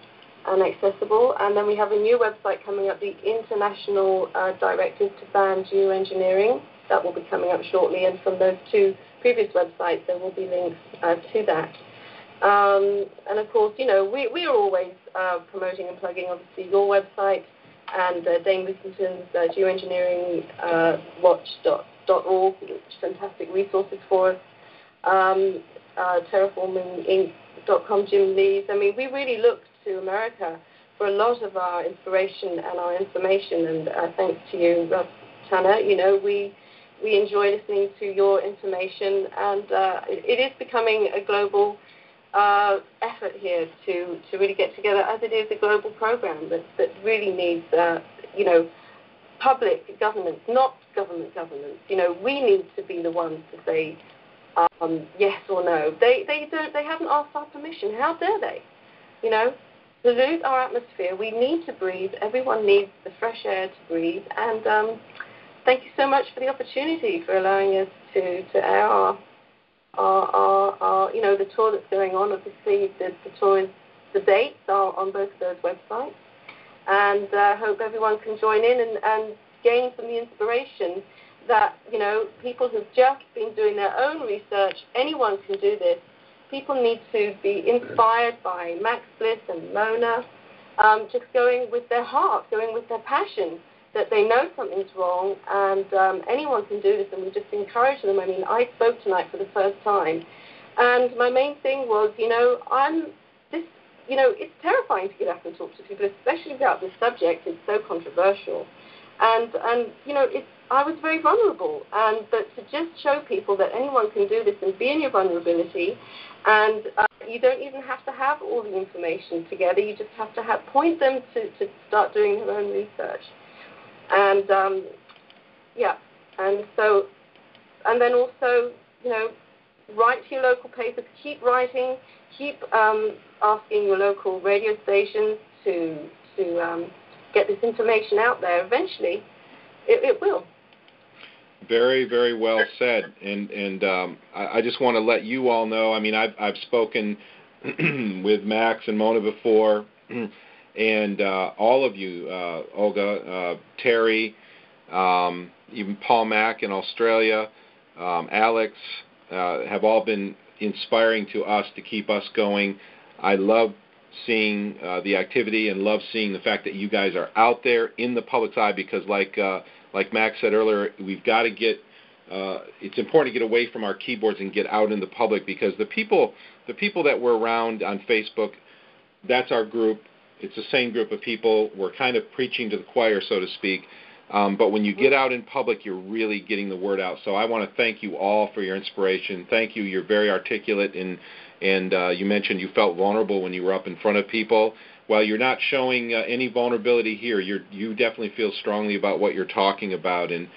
and accessible. And then we have a new website coming up, the International Directive to Ban Geoengineering. That will be coming up shortly. And from those 2 previous websites, there will be links to that. And of course, we are always promoting and plugging, obviously, your website and Dane Whittington's geoengineering watch.org, which fantastic resources for us. Terraforminginc.com, Jim Lee's. I mean, we really look to America for a lot of our inspiration and our information. And thanks to you, Tanner, we enjoy listening to your information, and it is becoming a global effort here to really get together, as it is a global program that really needs, public governments, not governments. We need to be the ones to say yes or no. They haven't asked our permission. How dare they? Pollute our atmosphere. We need to breathe. Everyone needs the fresh air to breathe. And thank you so much for the opportunity, for allowing us to air our the tour that's going on. Obviously, the tour is, the dates are on both of those websites, and hope everyone can join in and gain from the inspiration that, people who've just been doing their own research, anyone can do this. People need to be inspired by Max Bliss and Mona, just going with their heart, going with their passion, that they know something's wrong, and anyone can do this, and we just encourage them. I mean, I spoke tonight for the first time, and my main thing was, it's terrifying to get up and talk to people, especially about this subject. It's so controversial, and I was very vulnerable, but to just show people that anyone can do this and be in your vulnerability, and you don't even have to have all the information together. You just have to point them to start doing their own research. And and then also, write to your local papers, keep writing, keep asking your local radio stations to get this information out there. Eventually, it will. Very, very well said. And I just want to let you all know, I mean, I've spoken with Max and Mona before, and all of you, Olga, Terry, even Paul Mack in Australia, Alex, have all been inspiring to us to keep us going. I love seeing the activity and love seeing the fact that you guys are out there in the public's eye, because like Max said earlier, we've got to get it's important to get away from our keyboards and get out in the public, because the people that we're around on Facebook, that's our group. It's the same group of people. We're kind of preaching to the choir, so to speak. But when you get out in public, you're really getting the word out. So I want to thank you all for your inspiration. Thank you. You're very articulate, and you mentioned you felt vulnerable when you were up in front of people. While you're not showing any vulnerability here, you definitely feel strongly about what you're talking about, and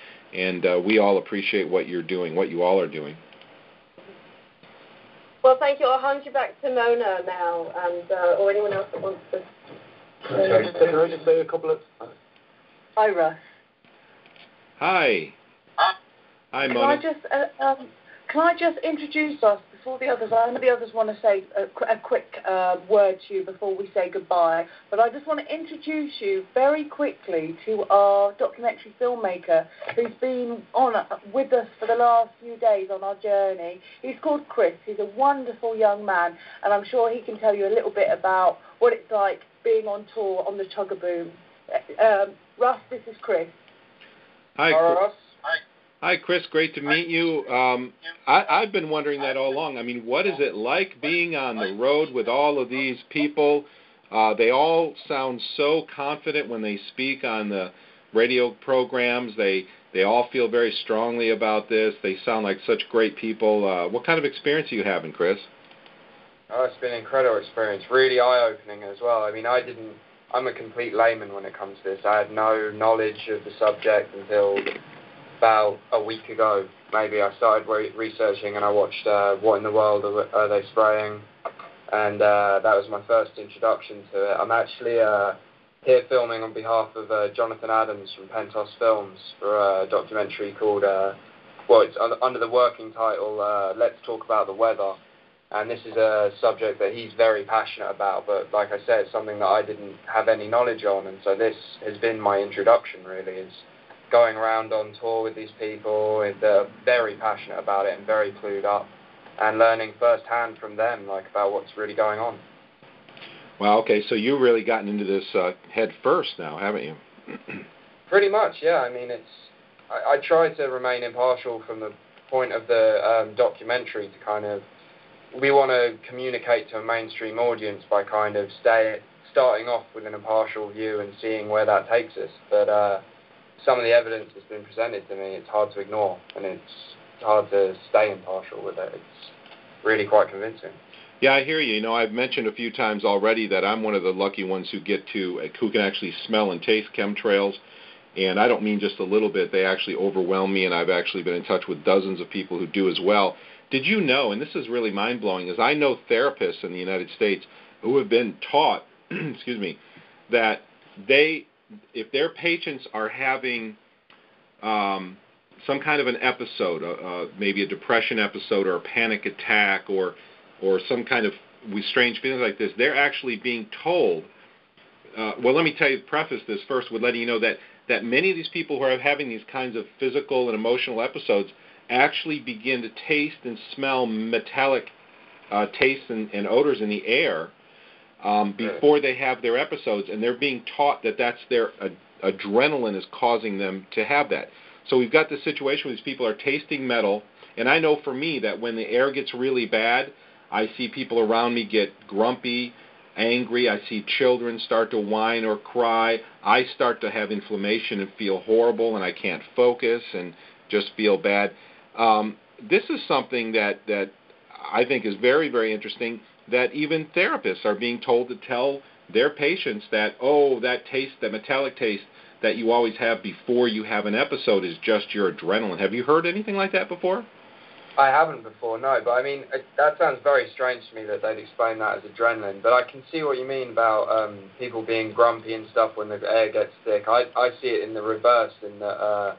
we all appreciate what you're doing, what you all are doing. Well, thank you. I'll hand you back to Mona now, and or anyone else that wants to. Can I just say a couple of... Hi, Russ. Hi. Hi, Mona. Can I just introduce us before the others? I know the others want to say a quick word to you before we say goodbye, but I just want to introduce you very quickly to our documentary filmmaker who's been on with us for the last few days on our journey. He's called Chris. He's a wonderful young man, and I'm sure he can tell you a little bit about what it's like being on tour on the Chug-a-Boom. Russ, this is Chris. Hi, Russ. Hi, Chris. Great to meet you. I've been wondering that all along. I mean, what is it like being on the road with all of these people? They all sound so confident when they speak on the radio programs. They all feel very strongly about this. They sound like such great people. What kind of experience are you having, Chris? Oh, it's been an incredible experience. Really eye-opening as well. I mean, I'm a complete layman when it comes to this. I had no knowledge of the subject until about a week ago. Maybe I started researching and I watched What in the World Are They Spraying? And that was my first introduction to it. I'm actually here filming on behalf of Jonathan Adams from Pentos Films for a documentary called, it's under the working title, Let's Talk About the Weather. And this is a subject that he's very passionate about, but like I said, it's something that I didn't have any knowledge on, and so this has been my introduction, really, is going around on tour with these people, and they're very passionate about it and very clued up, and learning firsthand from them, like, about what's really going on. Well, okay, so you've really gotten into this head first now, haven't you? Pretty much, yeah. I mean, I try to remain impartial from the point of the documentary to kind of, we want to communicate to a mainstream audience by kind of starting off with an impartial view and seeing where that takes us. But some of the evidence that's been presented to me, it's hard to ignore, and it's hard to stay impartial with it. It's really quite convincing. Yeah, I hear you. You know, I've mentioned a few times already that I'm one of the lucky ones who can actually smell and taste chemtrails. And I don't mean just a little bit. They actually overwhelm me, and I've actually been in touch with dozens of people who do as well. Did you know, and this is really mind-blowing, is I know therapists in the United States who have been taught, that if their patients are having some kind of an episode, maybe a depression episode or a panic attack or some kind of strange feelings like this, they're actually being told, well, let me preface this first with letting you know that many of these people who are having these kinds of physical and emotional episodes actually begin to taste and smell metallic tastes and odors in the air before they have their episodes, and they're being taught that that's their adrenaline is causing them to have that. So we've got this situation where these people are tasting metal, and I know for me that when the air gets really bad, I see people around me get grumpy, angry. I see children start to whine or cry. I start to have inflammation and feel horrible, and I can't focus and just feel bad. This is something that I think is very, very interesting, that even therapists are being told to tell their patients that, that taste, that metallic taste that you always have before you have an episode is just your adrenaline. Have you heard anything like that before? I haven't before, no, but I mean, that sounds very strange to me that they'd explain that as adrenaline, but I can see what you mean about people being grumpy and stuff when the air gets thick. I see it in the reverse, in that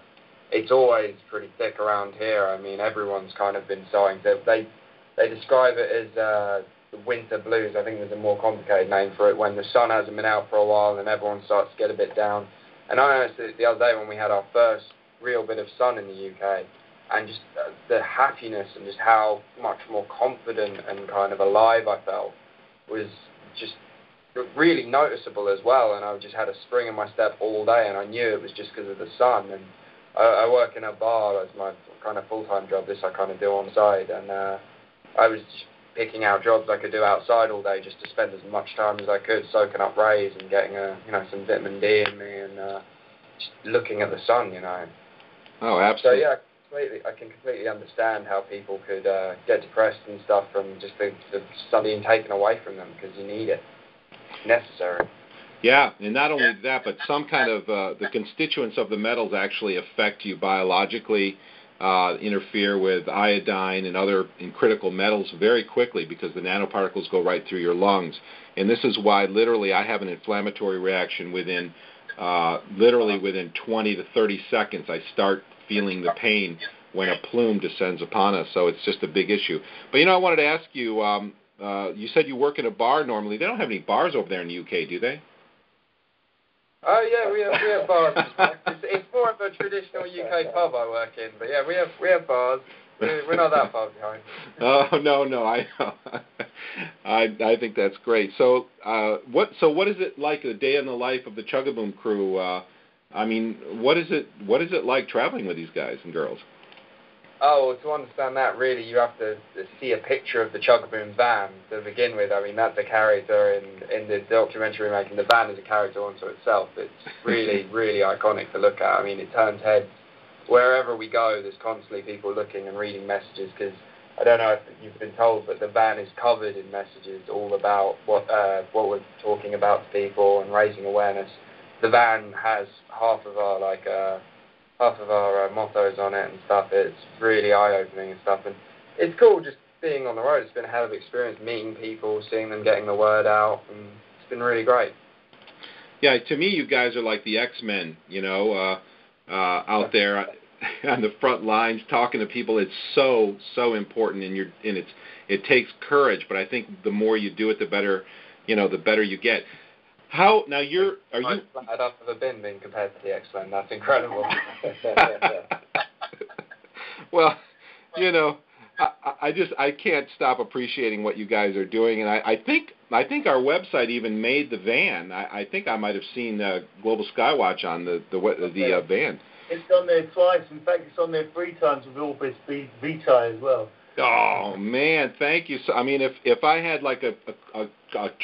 it's always pretty thick around here. I mean, everyone's kind of been starting to, they describe it as the winter blues. I think there's a more complicated name for it, when the sun hasn't been out for a while and everyone starts to get a bit down. And I noticed it the other day when we had our first real bit of sun in the UK, and just the happiness and just how much more confident and kind of alive I felt was just really noticeable as well, and I just had a spring in my step all day, and I knew it was just because of the sun. And I work in a bar as my kind of full-time job. This I kind of do on side, and I was just picking out jobs I could do outside all day just to spend as much time as I could soaking up rays and getting some vitamin D in me, and just looking at the sun, Oh, absolutely. So yeah, I can completely understand how people could get depressed and stuff from just the sun being taken away from them, because you need it. It's necessary. Yeah, and not only that, but some kind of the constituents of the metals actually affect you biologically, interfere with iodine and other critical metals very quickly, because the nanoparticles go right through your lungs. And this is why literally I have an inflammatory reaction within 20 to 30 seconds. I start feeling the pain when a plume descends upon us, so it's just a big issue. But I wanted to ask you, you said you work in a bar normally. They don't have any bars over there in the UK, do they? Oh yeah, we have bars. It's more of a traditional UK pub I work in, but yeah, we have bars. We're not that far behind. Oh no, I think that's great. So what is it like, a day in the life of the Chug-a-Boom crew? What is it like traveling with these guys and girls? Oh, well, to understand that, really, you have to see a picture of the Chug-a-Boom van to begin with. I mean, that's a character in the documentary we're making. The van is a character unto itself. It's really, really iconic to look at. I mean, it turns heads. Wherever we go, there's constantly people looking and reading messages, because I don't know if you've been told, but the van is covered in messages all about what we're talking about to people and raising awareness. The van has half of our mottos on it and stuff. It's really eye-opening and stuff, and it's cool just being on the road. It's been a hell of an experience, meeting people, seeing them, getting the word out, and it's been really great. Yeah, to me, you guys are like the X-Men, out there on the front lines talking to people. It's so important, and it takes courage, but I think the more you do it, the better you get. Are you flattered I've ever been compared to the X-Men. That's incredible. Well, I can't stop appreciating what you guys are doing, and I think our website even made the van. I think I might have seen Global Skywatch on the van. It's on there twice. In fact, it's on there 3 times with Orbis Vitae as well. Oh man, thank you. So, if I had like a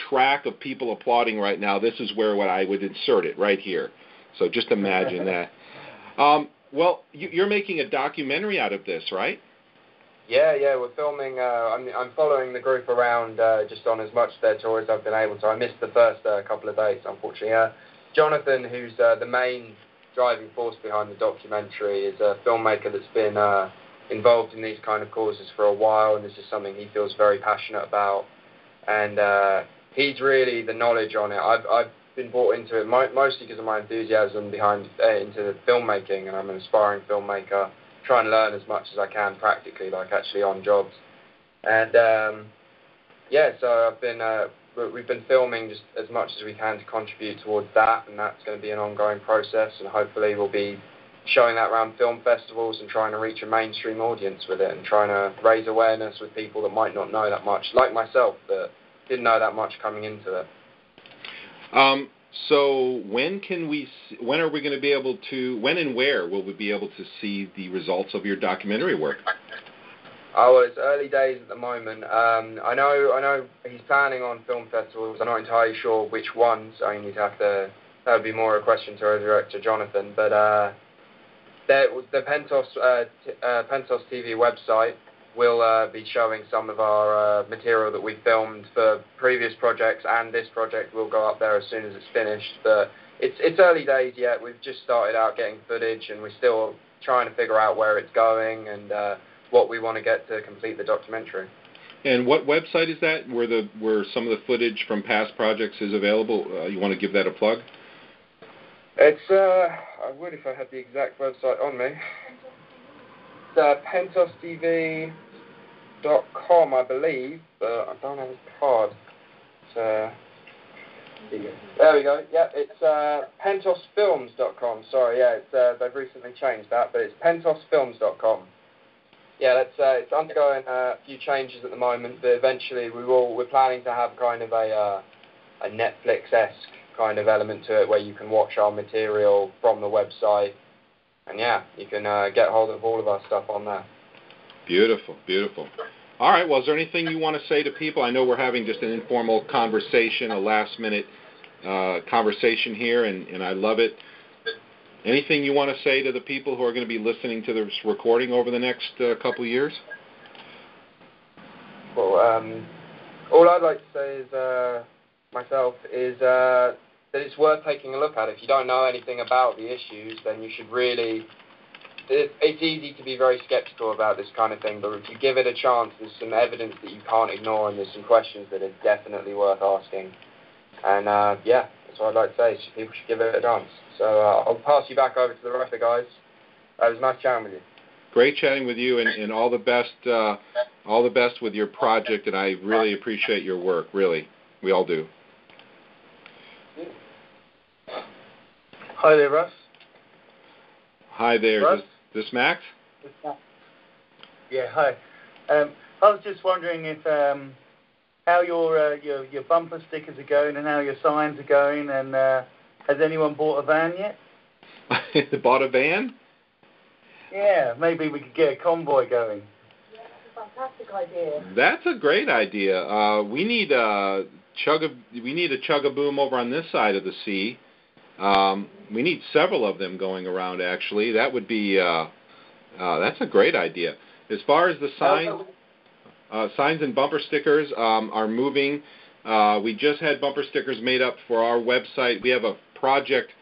track of people applauding right now, this is where I would insert it right here. So just imagine that. Well, you're making a documentary out of this, right? Yeah, we're filming. I'm following the group around just on as much of their tour as I've been able to. I missed the first couple of days, unfortunately. Jonathan, who's the main driving force behind the documentary, is a filmmaker that's been involved in these kind of causes for a while, and this is something he feels very passionate about. And he's really the knowledge on it. I've been brought into it mostly because of my enthusiasm into the filmmaking, and I'm an aspiring filmmaker, trying to learn as much as I can practically, like actually on jobs. And so we've been filming just as much as we can to contribute towards that, and that's going to be an ongoing process, and hopefully we'll be showing that around film festivals and trying to reach a mainstream audience with it, and trying to raise awareness with people that might not know that much, like myself, that didn't know that much coming into it. So when are we going to be able to, when and where will we be able to see the results of your documentary work? Oh, well, it's early days at the moment. I know he's planning on film festivals. I'm not entirely sure which ones. I mean, that would be more a question to our director, Jonathan. But the Pentos TV website will be showing some of our material that we filmed for previous projects, and this project will go up there as soon as it's finished. But it's early days yet. We've just started out getting footage, and we're still trying to figure out where it's going and what we want to get to complete the documentary. And what website is that, where some of the footage from past projects is available? You want to give that a plug? It's I would if I had the exact website on me. It's pentostv.com, I believe, but I don't have a card. There we go. Yeah, it's pentosfilms.com. Sorry, yeah, they've recently changed that, but it's pentosfilms.com. Yeah, it's undergoing a few changes at the moment, but eventually we're planning to have kind of a a Netflix-esque kind of element to it where you can watch our material from the website. And yeah, you can get hold of all of our stuff on there. Beautiful, beautiful. All right, well, is there anything you want to say to people? I know we're having just an informal conversation, a last-minute conversation here, and I love it. Anything you want to say to the people who are going to be listening to this recording over the next couple of years? Well, all I'd like to say is, myself, is that it's worth taking a look at. If you don't know anything about the issues, then you should really... It's easy to be very skeptical about this kind of thing, but if you give it a chance, there's some evidence that you can't ignore, and there's some questions that are definitely worth asking. And yeah, that's what I'd like to say. People should give it a chance. So I'll pass you back over to the rest of the guys. It was nice chatting with you. Great chatting with you, and all the best with your project, and I really appreciate your work, really. We all do. Hi there, Russ. Hi there. Russ? This Max? Yeah, hi. I was just wondering if how your bumper stickers are going and how your signs are going, and has anyone bought a van yet? Bought a van? Yeah, maybe we could get a convoy going. Yeah, that's a fantastic idea. That's a great idea. We need a Chug-a-Boom over on this side of the sea. We need several of them going around, actually. That would be, that's a great idea. As far as the signs and bumper stickers are moving, we just had bumper stickers made up for our website. We have a project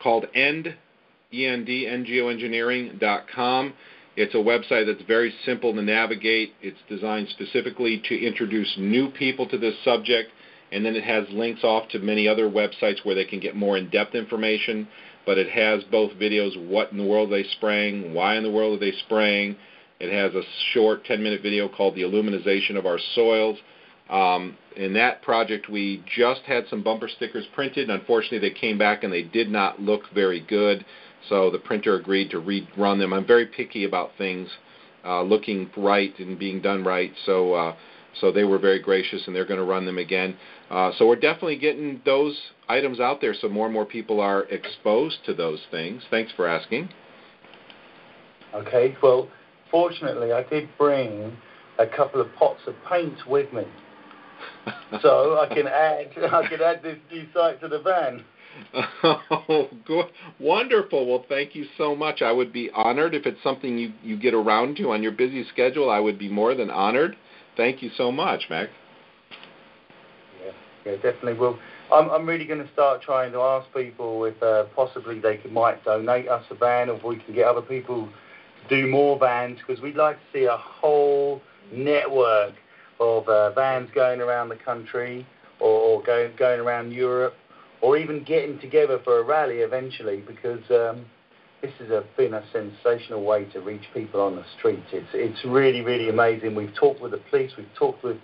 called NGOengineering.com. It's a website that's very simple to navigate. It's designed specifically to introduce new people to this subject, and then it has links off to many other websites where they can get more in-depth information, but it has both videos, what in the world are they spraying, why in the world are they spraying. It has a short 10-minute video called The Aluminization of Our Soils. In that project, we just had some bumper stickers printed. Unfortunately, they came back and they did not look very good, so the printer agreed to rerun them. I'm very picky about things looking right and being done right, so they were very gracious, and they're going to run them again. So we're definitely getting those items out there so more and more people are exposed to those things. Thanks for asking. Okay, well, fortunately, I did bring a couple of pots of paint with me, so I can add this new site to the van. Oh, good. Wonderful. Well, thank you so much. I would be honored if it's something you get around to on your busy schedule. I would be more than honored. Thank you so much, Mac. Yeah, definitely. Well, I'm really going to start trying to ask people if possibly they might donate us a van, or if we can get other people to do more vans, because we'd like to see a whole network of vans going around the country, or going around Europe, or even getting together for a rally eventually, because this has been a sensational way to reach people on the streets. It's really, really amazing. We've talked with the police, we've talked with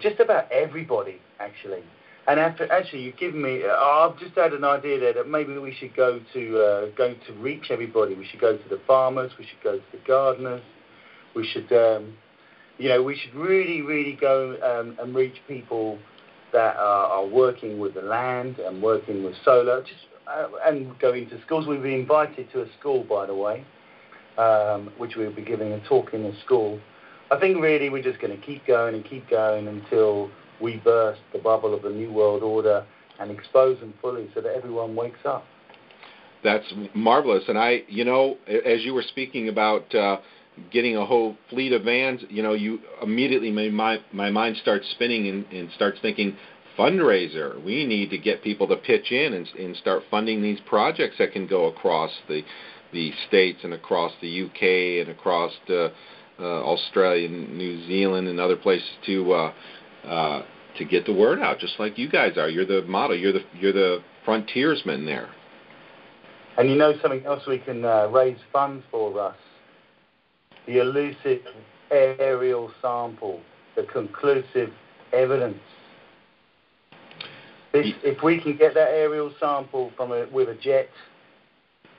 just about everybody, actually. And actually, you've given me, I've just had an idea there that maybe we should go to reach everybody. We should go to the farmers, we should go to the gardeners, we should, we should really, really go and reach people that are working with the land and working with solar, and go into schools. We'll be invited to a school, by the way, which we'll be giving a talk in a school. I think really we're just going to keep going until we burst the bubble of the New World Order and expose them fully so that everyone wakes up. That's marvelous. And as you were speaking about getting a whole fleet of vans, you immediately my mind starts spinning and starts thinking, fundraiser. We need to get people to pitch in and start funding these projects that can go across the States and across the UK and across Australia and New Zealand and other places to get the word out, just like you guys are. You're the model. You're the frontiersmen there. And something else we can raise funds for, Russ? The elusive aerial sample, the conclusive evidence. If we can get that aerial sample with a jet,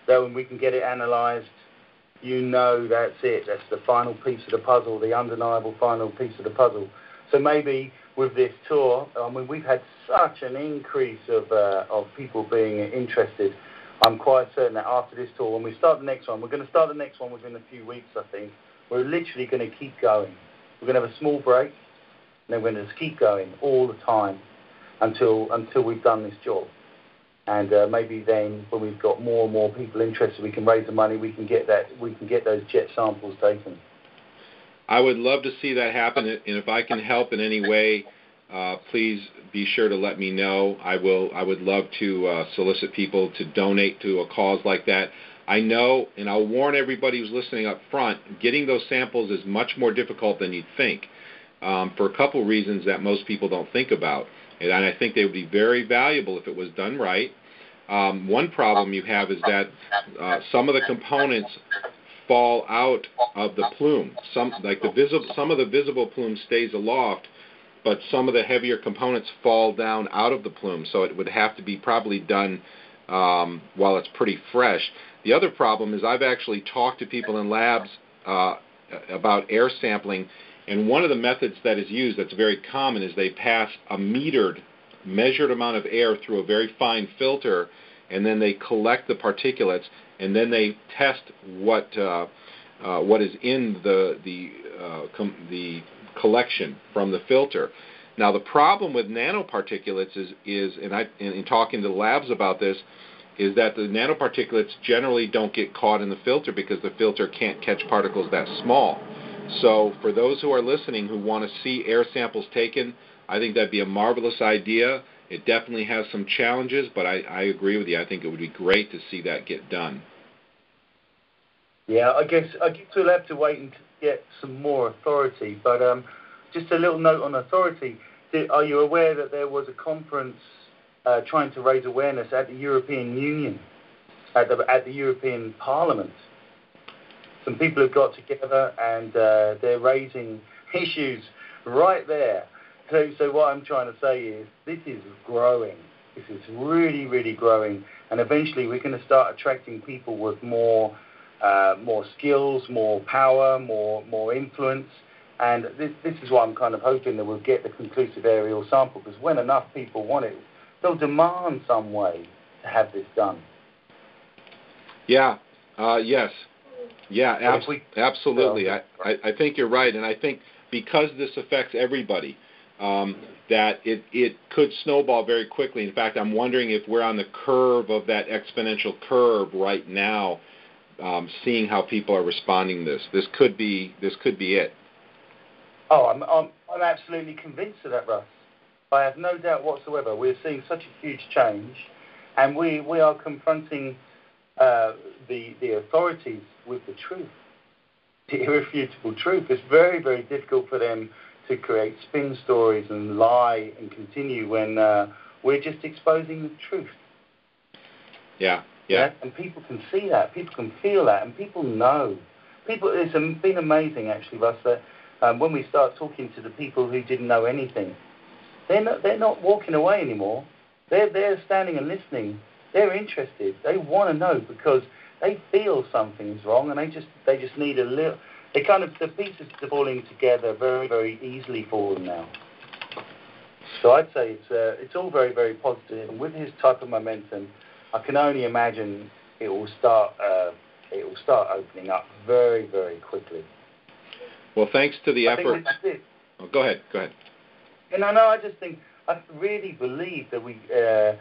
then we can get it analysed, that's it. That's the final piece of the puzzle, the undeniable final piece of the puzzle. So maybe with this tour. I mean, we've had such an increase of people being interested. I'm quite certain that after this tour, when we start the next one, we're going to start the next one within a few weeks, I think. We're literally going to keep going. We're going to have a small break, and then we're going to just keep going all the time until we've done this job. And maybe then, when we've got more and more people interested, we can raise the money. We can get those jet samples taken. I would love to see that happen, and if I can help in any way, please be sure to let me know. I would love to solicit people to donate to a cause like that. I know, and I'll warn everybody who's listening up front, getting those samples is much more difficult than you'd think, for a couple reasons that most people don't think about. And I think they would be very valuable if it was done right. One problem you have is that some of the components fall out of the plume. Some of the visible plume stays aloft, but some of the heavier components fall down out of the plume. So it would have to be probably done while it's pretty fresh. The other problem is I've actually talked to people in labs about air sampling, and one of the methods that is used that's very common is they pass a measured amount of air through a very fine filter, and then they collect the particulates, and then they test what is in the collection from the filter. Now, the problem with nanoparticulates is in talking to the labs about this, is that the nanoparticulates generally don't get caught in the filter because the filter can't catch particles that small. So for those who are listening who want to see air samples taken, I think that'd be a marvelous idea. It definitely has some challenges, but I agree with you. I think it would be great to see that get done. Yeah, I guess we'll have to wait and get some more authority. But just a little note on authority. Are you aware that there was a conference trying to raise awareness at the European Union, at the European Parliament? Some people have got together and they're raising issues right there. So what I'm trying to say is this is growing. This is really, really growing. And eventually we're going to start attracting people with more skills, more power, more influence. And this is why I'm kind of hoping that we'll get the conclusive aerial sample, because when enough people want it, they'll demand some way to have this done. Yeah, yes. Yeah, absolutely. I think you're right. And I think because this affects everybody, that it could snowball very quickly. In fact, I'm wondering if we're on the curve of that exponential curve right now, seeing how people are responding to this. This could be it. Oh, I'm absolutely convinced of that, Russ. I have no doubt whatsoever. We're seeing such a huge change, and we are confronting the authorities with the truth, the irrefutable truth. It's very, very difficult for them to create spin stories and lie and continue when we're just exposing the truth. Yeah. And people can see that, people can feel that, and people know. It's been amazing, actually, Russ, that when we start talking to the people who didn't know anything, they're not walking away anymore. They're standing and listening. They're interested. They want to know because they feel something's wrong, and they just need a little. The pieces are falling together very, very easily for them now. So I'd say it's all very, very positive, and with his type of momentum, I can only imagine it will start opening up very, very quickly. Well, thanks to the effort. Oh, go ahead. And I really believe that we're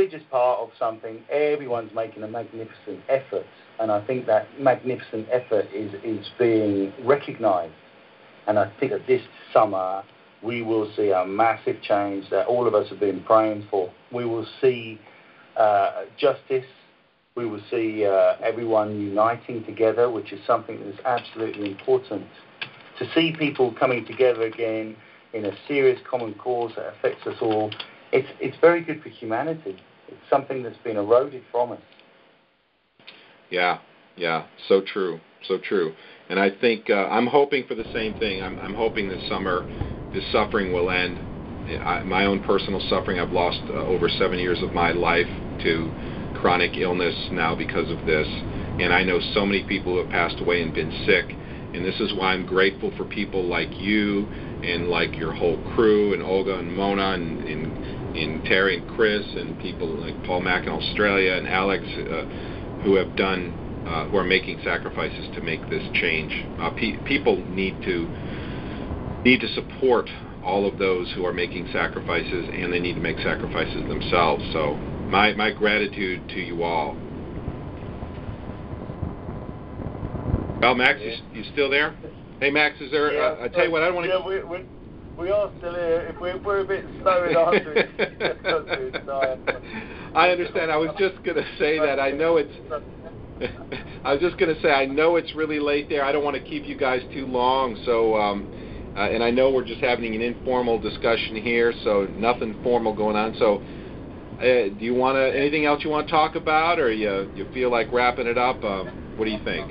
just part of something. Everyone's making a magnificent effort, and I think that magnificent effort is being recognised. And I think that this summer we will see a massive change that all of us have been praying for. We will see justice. We will see everyone uniting together, which is something that is absolutely important. To see people coming together again in a serious common cause that affects us all, it's very good for humanity. It's something that's been eroded from us. Yeah, so true. And I think I'm hoping for the same thing. I'm hoping this summer this suffering will end. My own personal suffering, I've lost over 7 years of my life to chronic illness now because of this. And I know so many people who have passed away and been sick. And this is why I'm grateful for people like you and like your whole crew, and Olga and Mona and Terry and Chris, and people like Paul Mack in Australia and Alex, who have done, who are making sacrifices to make this change. People need to support all of those who are making sacrifices, and they need to make sacrifices themselves. So my gratitude to you all. Well, Max, you still there? Hey, Max, is there? I tell you what, I don't want to. Yeah, we are still here. If we're a bit slow in answering, just got to. I understand. I was just going to say that. I know it's. I was just going to say I know it's really late there. I don't want to keep you guys too long. So, and I know we're just having an informal discussion here, so nothing formal going on. So, do you want to anything else you want to talk about, or you feel like wrapping it up? What do you think?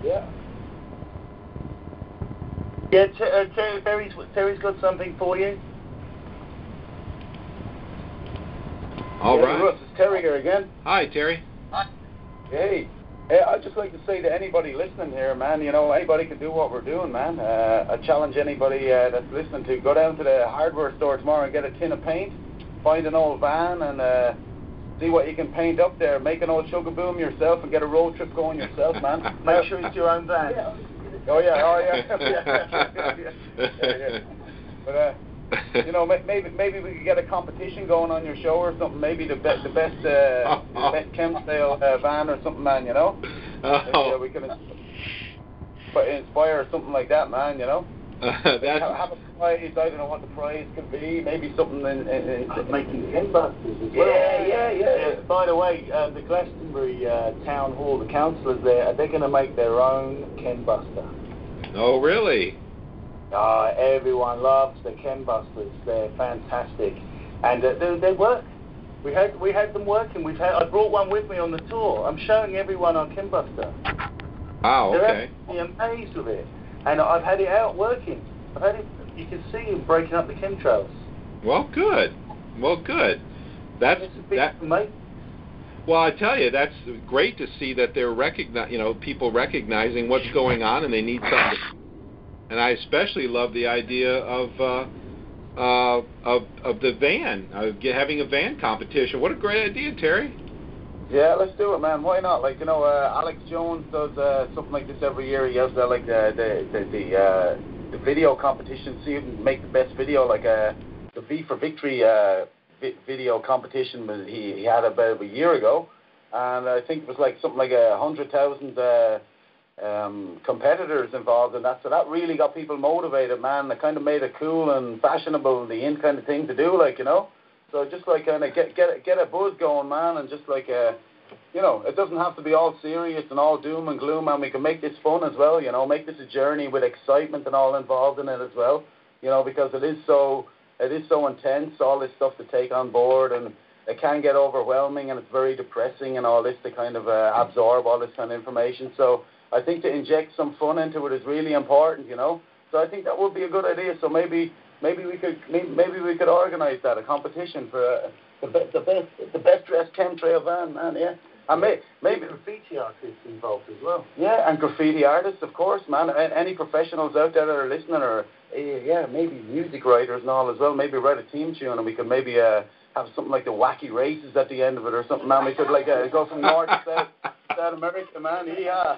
Yeah. Yeah, Terry's got something for you. All right. Russ, it's Terry here again. Hi, Terry. Hey, I'd just like to say to anybody listening here, man, anybody can do what we're doing, man. I challenge anybody that's listening to go down to the hardware store tomorrow and get a tin of paint, find an old van, and see what you can paint up there. Make an old Chug-a-Boom yourself and get a road trip going yourself, man. Make sure it's your own van. Yeah. Oh yeah. But maybe we could get a competition going on your show or something. Maybe the best chemtrail van or something, man. Maybe we can inspire or something like that, man. Have a prize. I don't know what the prize could be. Maybe something in making tin busters as well. Yeah. By the way, the Glastonbury Town Hall, the councillors there, they're going to make their own Ken Buster. Oh, really? Everyone loves the Ken Busters. They're fantastic, and they work. We had them working. I brought one with me on the tour. I'm showing everyone our Ken Buster. Wow. Okay. They're absolutely amazed with it. And I've had it out working. You can see him breaking up the chemtrails. Well, good. That's that. Well, I tell you, that's great to see that they're people recognizing what's going on, and they need something. And I especially love the idea of the van, having a van competition. What a great idea, Terry. Yeah, let's do it, man. Why not? Alex Jones does something like this every year. He has the video competition. See who can make the best video, like the V for Victory video competition. He had about a year ago, and I think it was something like 100,000 competitors involved in that. So that really got people motivated, man. They kind of made it cool and fashionable, the in kind of thing to do, So just kind of get a buzz going, man, and just it doesn't have to be all serious and all doom and gloom, man. We can make this fun as well, make this a journey with excitement and all involved in it as well, because it is so intense, all this stuff to take on board, and it can get overwhelming, and it's very depressing and all this to kind of absorb all this kind of information. So I think to inject some fun into it is really important, So I think that would be a good idea. So maybe we could organise that, a competition for the best dressed chemtrail van, man. Yeah, and maybe graffiti artists involved as well. Yeah, and graffiti artists, of course, man. Any professionals out there that are listening, or maybe music writers and all as well. Maybe write a theme tune, and we could maybe have something like the wacky races at the end of it or something, man. We could go from north to South America, man. Yeah.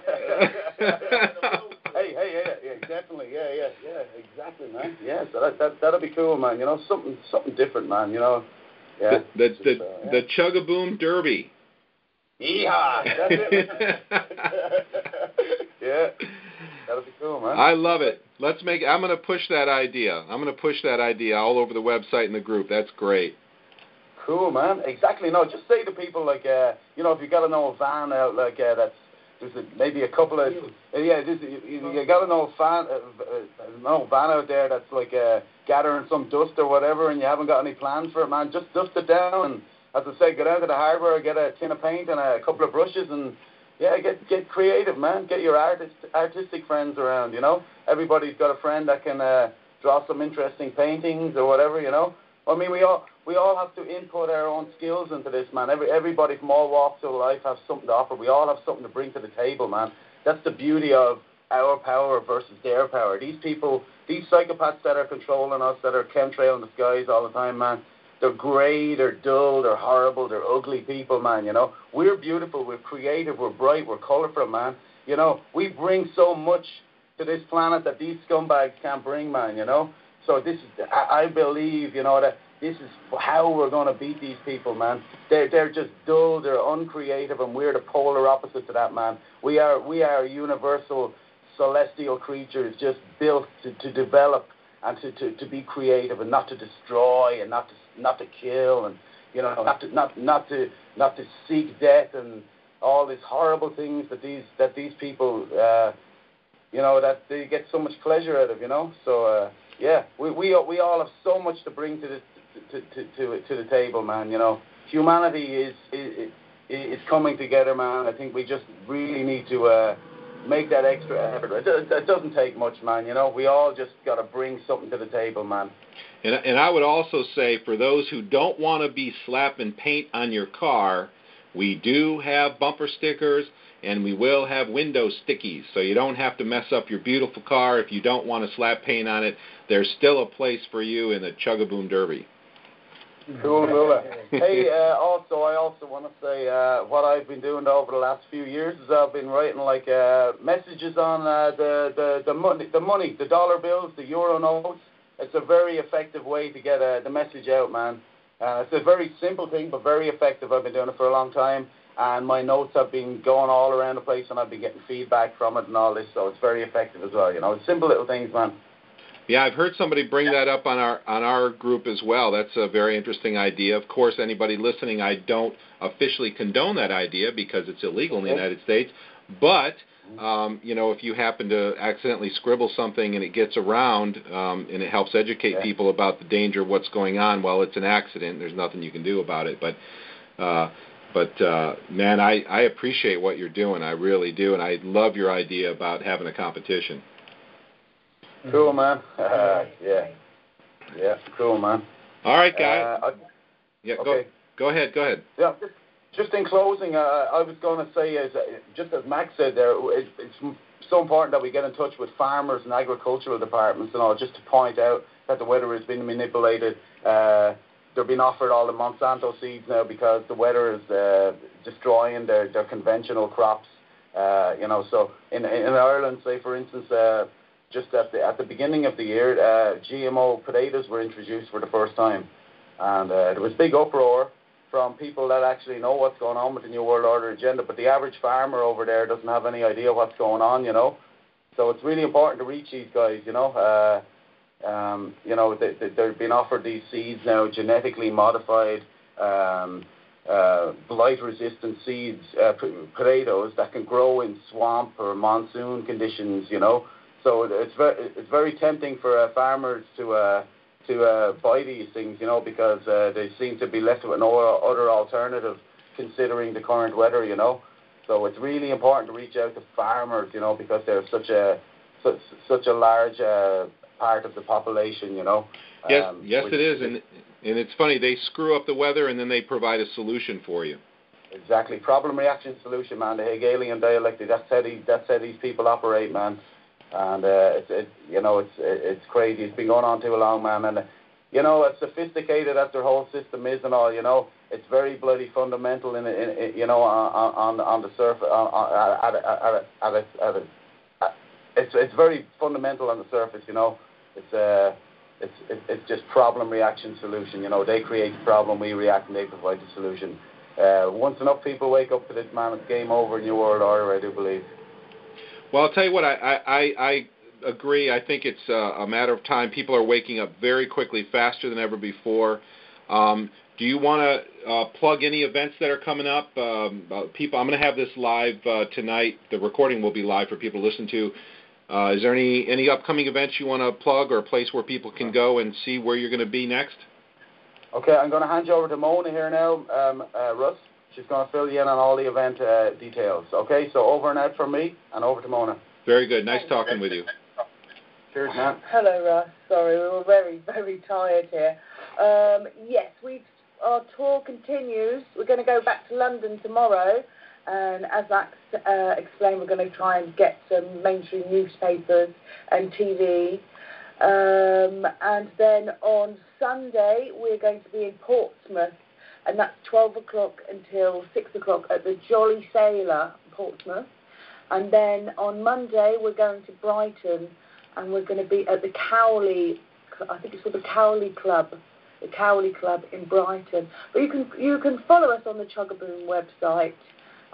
Hey, definitely. Yeah, exactly, man. Yeah, so that'll be cool, man. Something different, man. Yeah. The Chug-a-Boom Derby. Yeehaw! That's it. Yeah, that'll be cool, man. I love it. I'm going to push that idea. All over the website and the group. That's great. Cool, man. Exactly. No, just say to people if you got an old van out that's maybe a couple of you got an old van out there that's gathering some dust or whatever, and you haven't got any plans for it, man. Just dust it down, and as I say, go down to the hardware, get a tin of paint and a couple of brushes, and get creative, man. Get your artistic friends around. Everybody's got a friend that can draw some interesting paintings or whatever. I mean, we all have to input our own skills into this, man. Everybody from all walks of life has something to offer. We all have something to bring to the table, man. That's the beauty of our power versus their power. These people, these psychopaths that are controlling us, that are chemtrailing the skies all the time, man, they're grey, they're dull, they're horrible, they're ugly people, man, you know. We're beautiful, we're creative, we're bright, we're colourful, man. You know, we bring so much to this planet that these scumbags can't bring, man, you know. So this is, I believe, you know, that this is how we're going to beat these people, man. They're just dull, they're uncreative, and we're the polar opposite to that, man. We are universal celestial creatures just built to develop and to be creative and not to destroy and not to kill and, you know, not to seek death and all these horrible things that these people you know, that they get so much pleasure out of, you know. So yeah, we all have so much to bring to the table, man. You know, humanity is coming together, man. I think we just really need to make that extra effort. It doesn't take much, man. You know, we all just got to bring something to the table, man. And I would also say, for those who don't want to be slapping paint on your car, we do have bumper stickers, and we will have window stickies, so you don't have to mess up your beautiful car if you don't want to slap paint on it. There's still a place for you in the Chug-a-Boom Derby. Cool. Hey, I also want to say what I've been doing over the last few years is I've been writing like messages on the money, the dollar bills, the euro notes. It's a very effective way to get the message out, man. It's a very simple thing, but very effective. I've been doing it for a long time, and my notes have been going all around the place, and I've been getting feedback from it and all this, so it's very effective as well. You know, it's simple little things, man. Yeah, I've heard somebody bring that up on our group as well. That's a very interesting idea. Of course, anybody listening, I don't officially condone that idea because it's illegal in the United States. But you know, if you happen to accidentally scribble something and it gets around, and it helps educate people about the danger of what's going on, well, it's an accident. There's nothing you can do about it. But man, I appreciate what you're doing. I really do, and I love your idea about having a competition. Cool, man. Yeah, cool, man. All right, guys. Okay. Go ahead. Yeah, just in closing, I was going to say, just as Max said there, it's so important that we get in touch with farmers and agricultural departments and all, just to point out that the weather has been manipulated. They're being offered all the Monsanto seeds now because the weather is destroying their conventional crops. You know, so in Ireland, say for instance, just at the beginning of the year, GMO potatoes were introduced for the first time, and there was big uproar from people that actually know what's going on with the New World Order agenda, but the average farmer over there doesn't have any idea what's going on, you know. So it's really important to reach these guys, you know. You know, they're being offered these seeds now, genetically modified, blight-resistant seeds, potatoes that can grow in swamp or monsoon conditions, you know. So it's very tempting for farmers to buy these things, you know, because they seem to be left with no other alternative considering the current weather, you know. So it's really important to reach out to farmers, you know, because they're such a large part of the population, you know. Yes, it is, and it's funny, they screw up the weather and then they provide a solution for you. Exactly, problem, reaction, solution, man. The Hegelian dialectic. That's how these people operate, man. And it's crazy. It's been going on too long, man. And you know, as sophisticated as their whole system is and all, you know, it's very bloody fundamental in you know, on the surface. It's very fundamental on the surface, you know. It's just problem, reaction, solution. You know, they create the problem, we react, and they provide the solution. Once enough people wake up to this, man, it's game over in New World Order, I do believe. Well, I'll tell you what, I agree. I think it's a matter of time. People are waking up very quickly, faster than ever before. Do you want to plug any events that are coming up? People, I'm going to have this live tonight. The recording will be live for people to listen to. Is there any upcoming events you want to plug, or a place where people can go and see where you're going to be next? Okay, I'm going to hand you over to Mona here now, Russ. She's going to fill you in on all the event details. Okay, so over and out from me, and over to Mona. Very good. Nice talking with you. Cheers, man. Hello, Russ. Sorry, we were very, very tired here. Yes, our tour continues. We're going to go back to London tomorrow, And as Max explained, we're going to try and get some mainstream newspapers and TV. And then on Sunday, we're going to be in Portsmouth, and that's 12 o'clock until 6 o'clock at the Jolly Sailor, Portsmouth. And then on Monday, we're going to Brighton, and we're going to be at the Cowley, I think it's called the Cowley Club in Brighton. But you can follow us on the Chugaboom website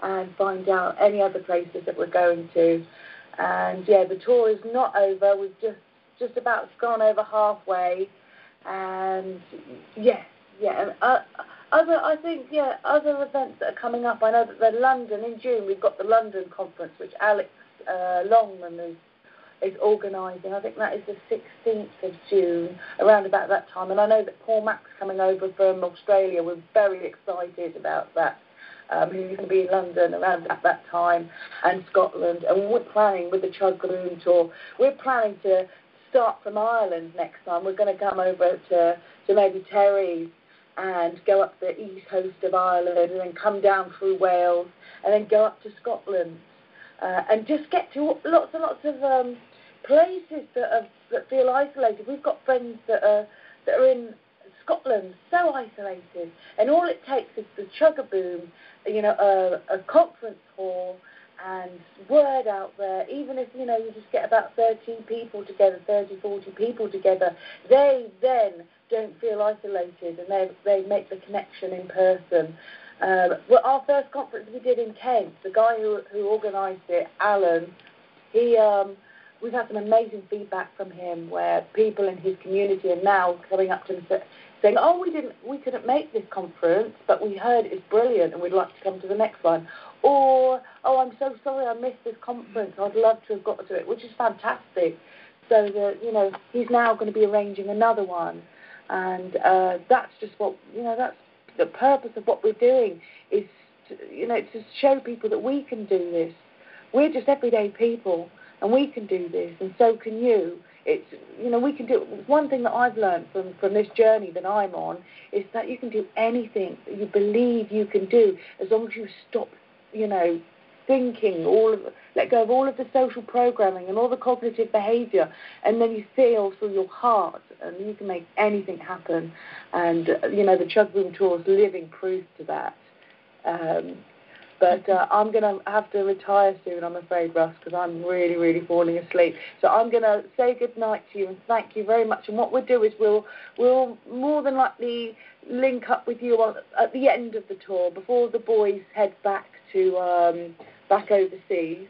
and find out any other places that we're going to. And yeah, the tour is not over. We've just about gone over halfway. And and other events that are coming up. I know that London in June, we've got the London conference, which Alex Longman is organising. I think that is the 16th of June, around about that time. And I know that Paul Mack's coming over from Australia. We're very excited about that. He's going to be in London around at that time, and Scotland. And we're planning with the Chugaboom tour. We're planning to start from Ireland next time. We're going to come over to maybe Terry's and go up the east coast of Ireland, and then come down through Wales, and then go up to Scotland, and just get to lots and lots of places that feel isolated. We've got friends that are in Scotland, so isolated, and all it takes is the Chugaboom, a conference hall, and word out there. Even if you just get about 30, 40 people together, they then don't feel isolated, and they make the connection in person. Well, our first conference we did in Kent, the guy who organised it, Alan, we've had some amazing feedback from him, where people in his community are now coming up to him saying, "Oh, we couldn't make this conference, but we heard it's brilliant, and we'd like to come to the next one." Or, "Oh, I'm so sorry I missed this conference. I'd love to have got to it," which is fantastic. So that he's now going to be arranging another one, and that's just what that's the purpose of what we're doing, is to show people that we can do this. We're just everyday people, and we can do this, and so can you. It's we can do it. One thing that I've learned from this journey that I'm on is that you can do anything that you believe you can do, as long as you stop thinking, let go of all of the social programming and all the cognitive behaviour, and then you feel through your heart, and you can make anything happen. And the Chugaboom Tour is living proof to that. But I'm going to have to retire soon, I'm afraid, Russ, because I'm really, really falling asleep. So I'm going to say good night to you and thank you very much. And what we'll do is we'll more than likely link up with you at the end of the tour, before the boys head back to back overseas.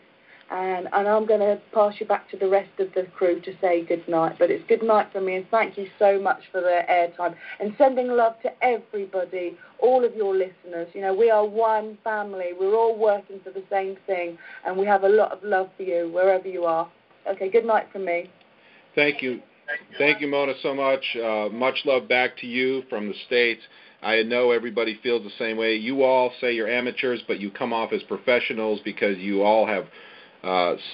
And I'm going to pass you back to the rest of the crew to say good night. But it's good night from me, and thank you so much for the airtime. And sending love to everybody, all of your listeners. We are one family. We're all working for the same thing, and we have a lot of love for you wherever you are. Okay, good night from me. Thank you. Thank you, Mona, so much. Much love back to you from the States. I know everybody feels the same way. You all say you're amateurs, but you come off as professionals, because you all have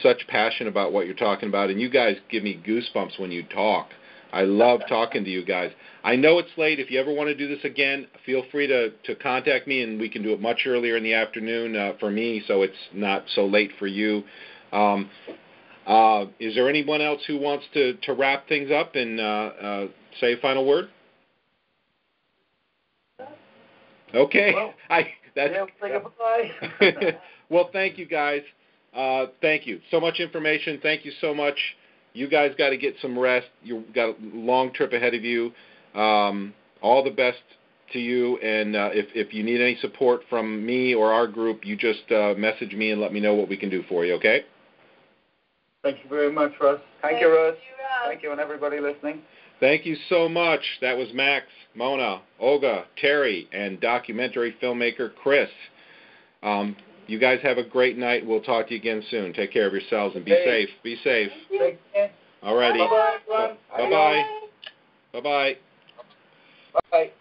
such passion about what you're talking about, and you guys give me goosebumps when you talk. I love talking to you guys. I know it's late. If you ever want to do this again, feel free to contact me, and we can do it much earlier in the afternoon for me, so it's not so late for you. Is there anyone else who wants to wrap things up and say a final word? Okay. Well, thank you, guys. Thank you. So much information. Thank you so much. You guys got to get some rest. You've got a long trip ahead of you. All the best to you. And if you need any support from me or our group, you just message me and let me know what we can do for you, okay? Thank you very much, Russ. Thank you, Russ. Thank you, and everybody listening. Thank you so much. That was Max, Mona, Olga, Terry, and documentary filmmaker Chris. You guys have a great night. We'll talk to you again soon. Take care of yourselves and be safe. Be safe. All righty. Bye-bye. Bye-bye. Bye-bye. Bye.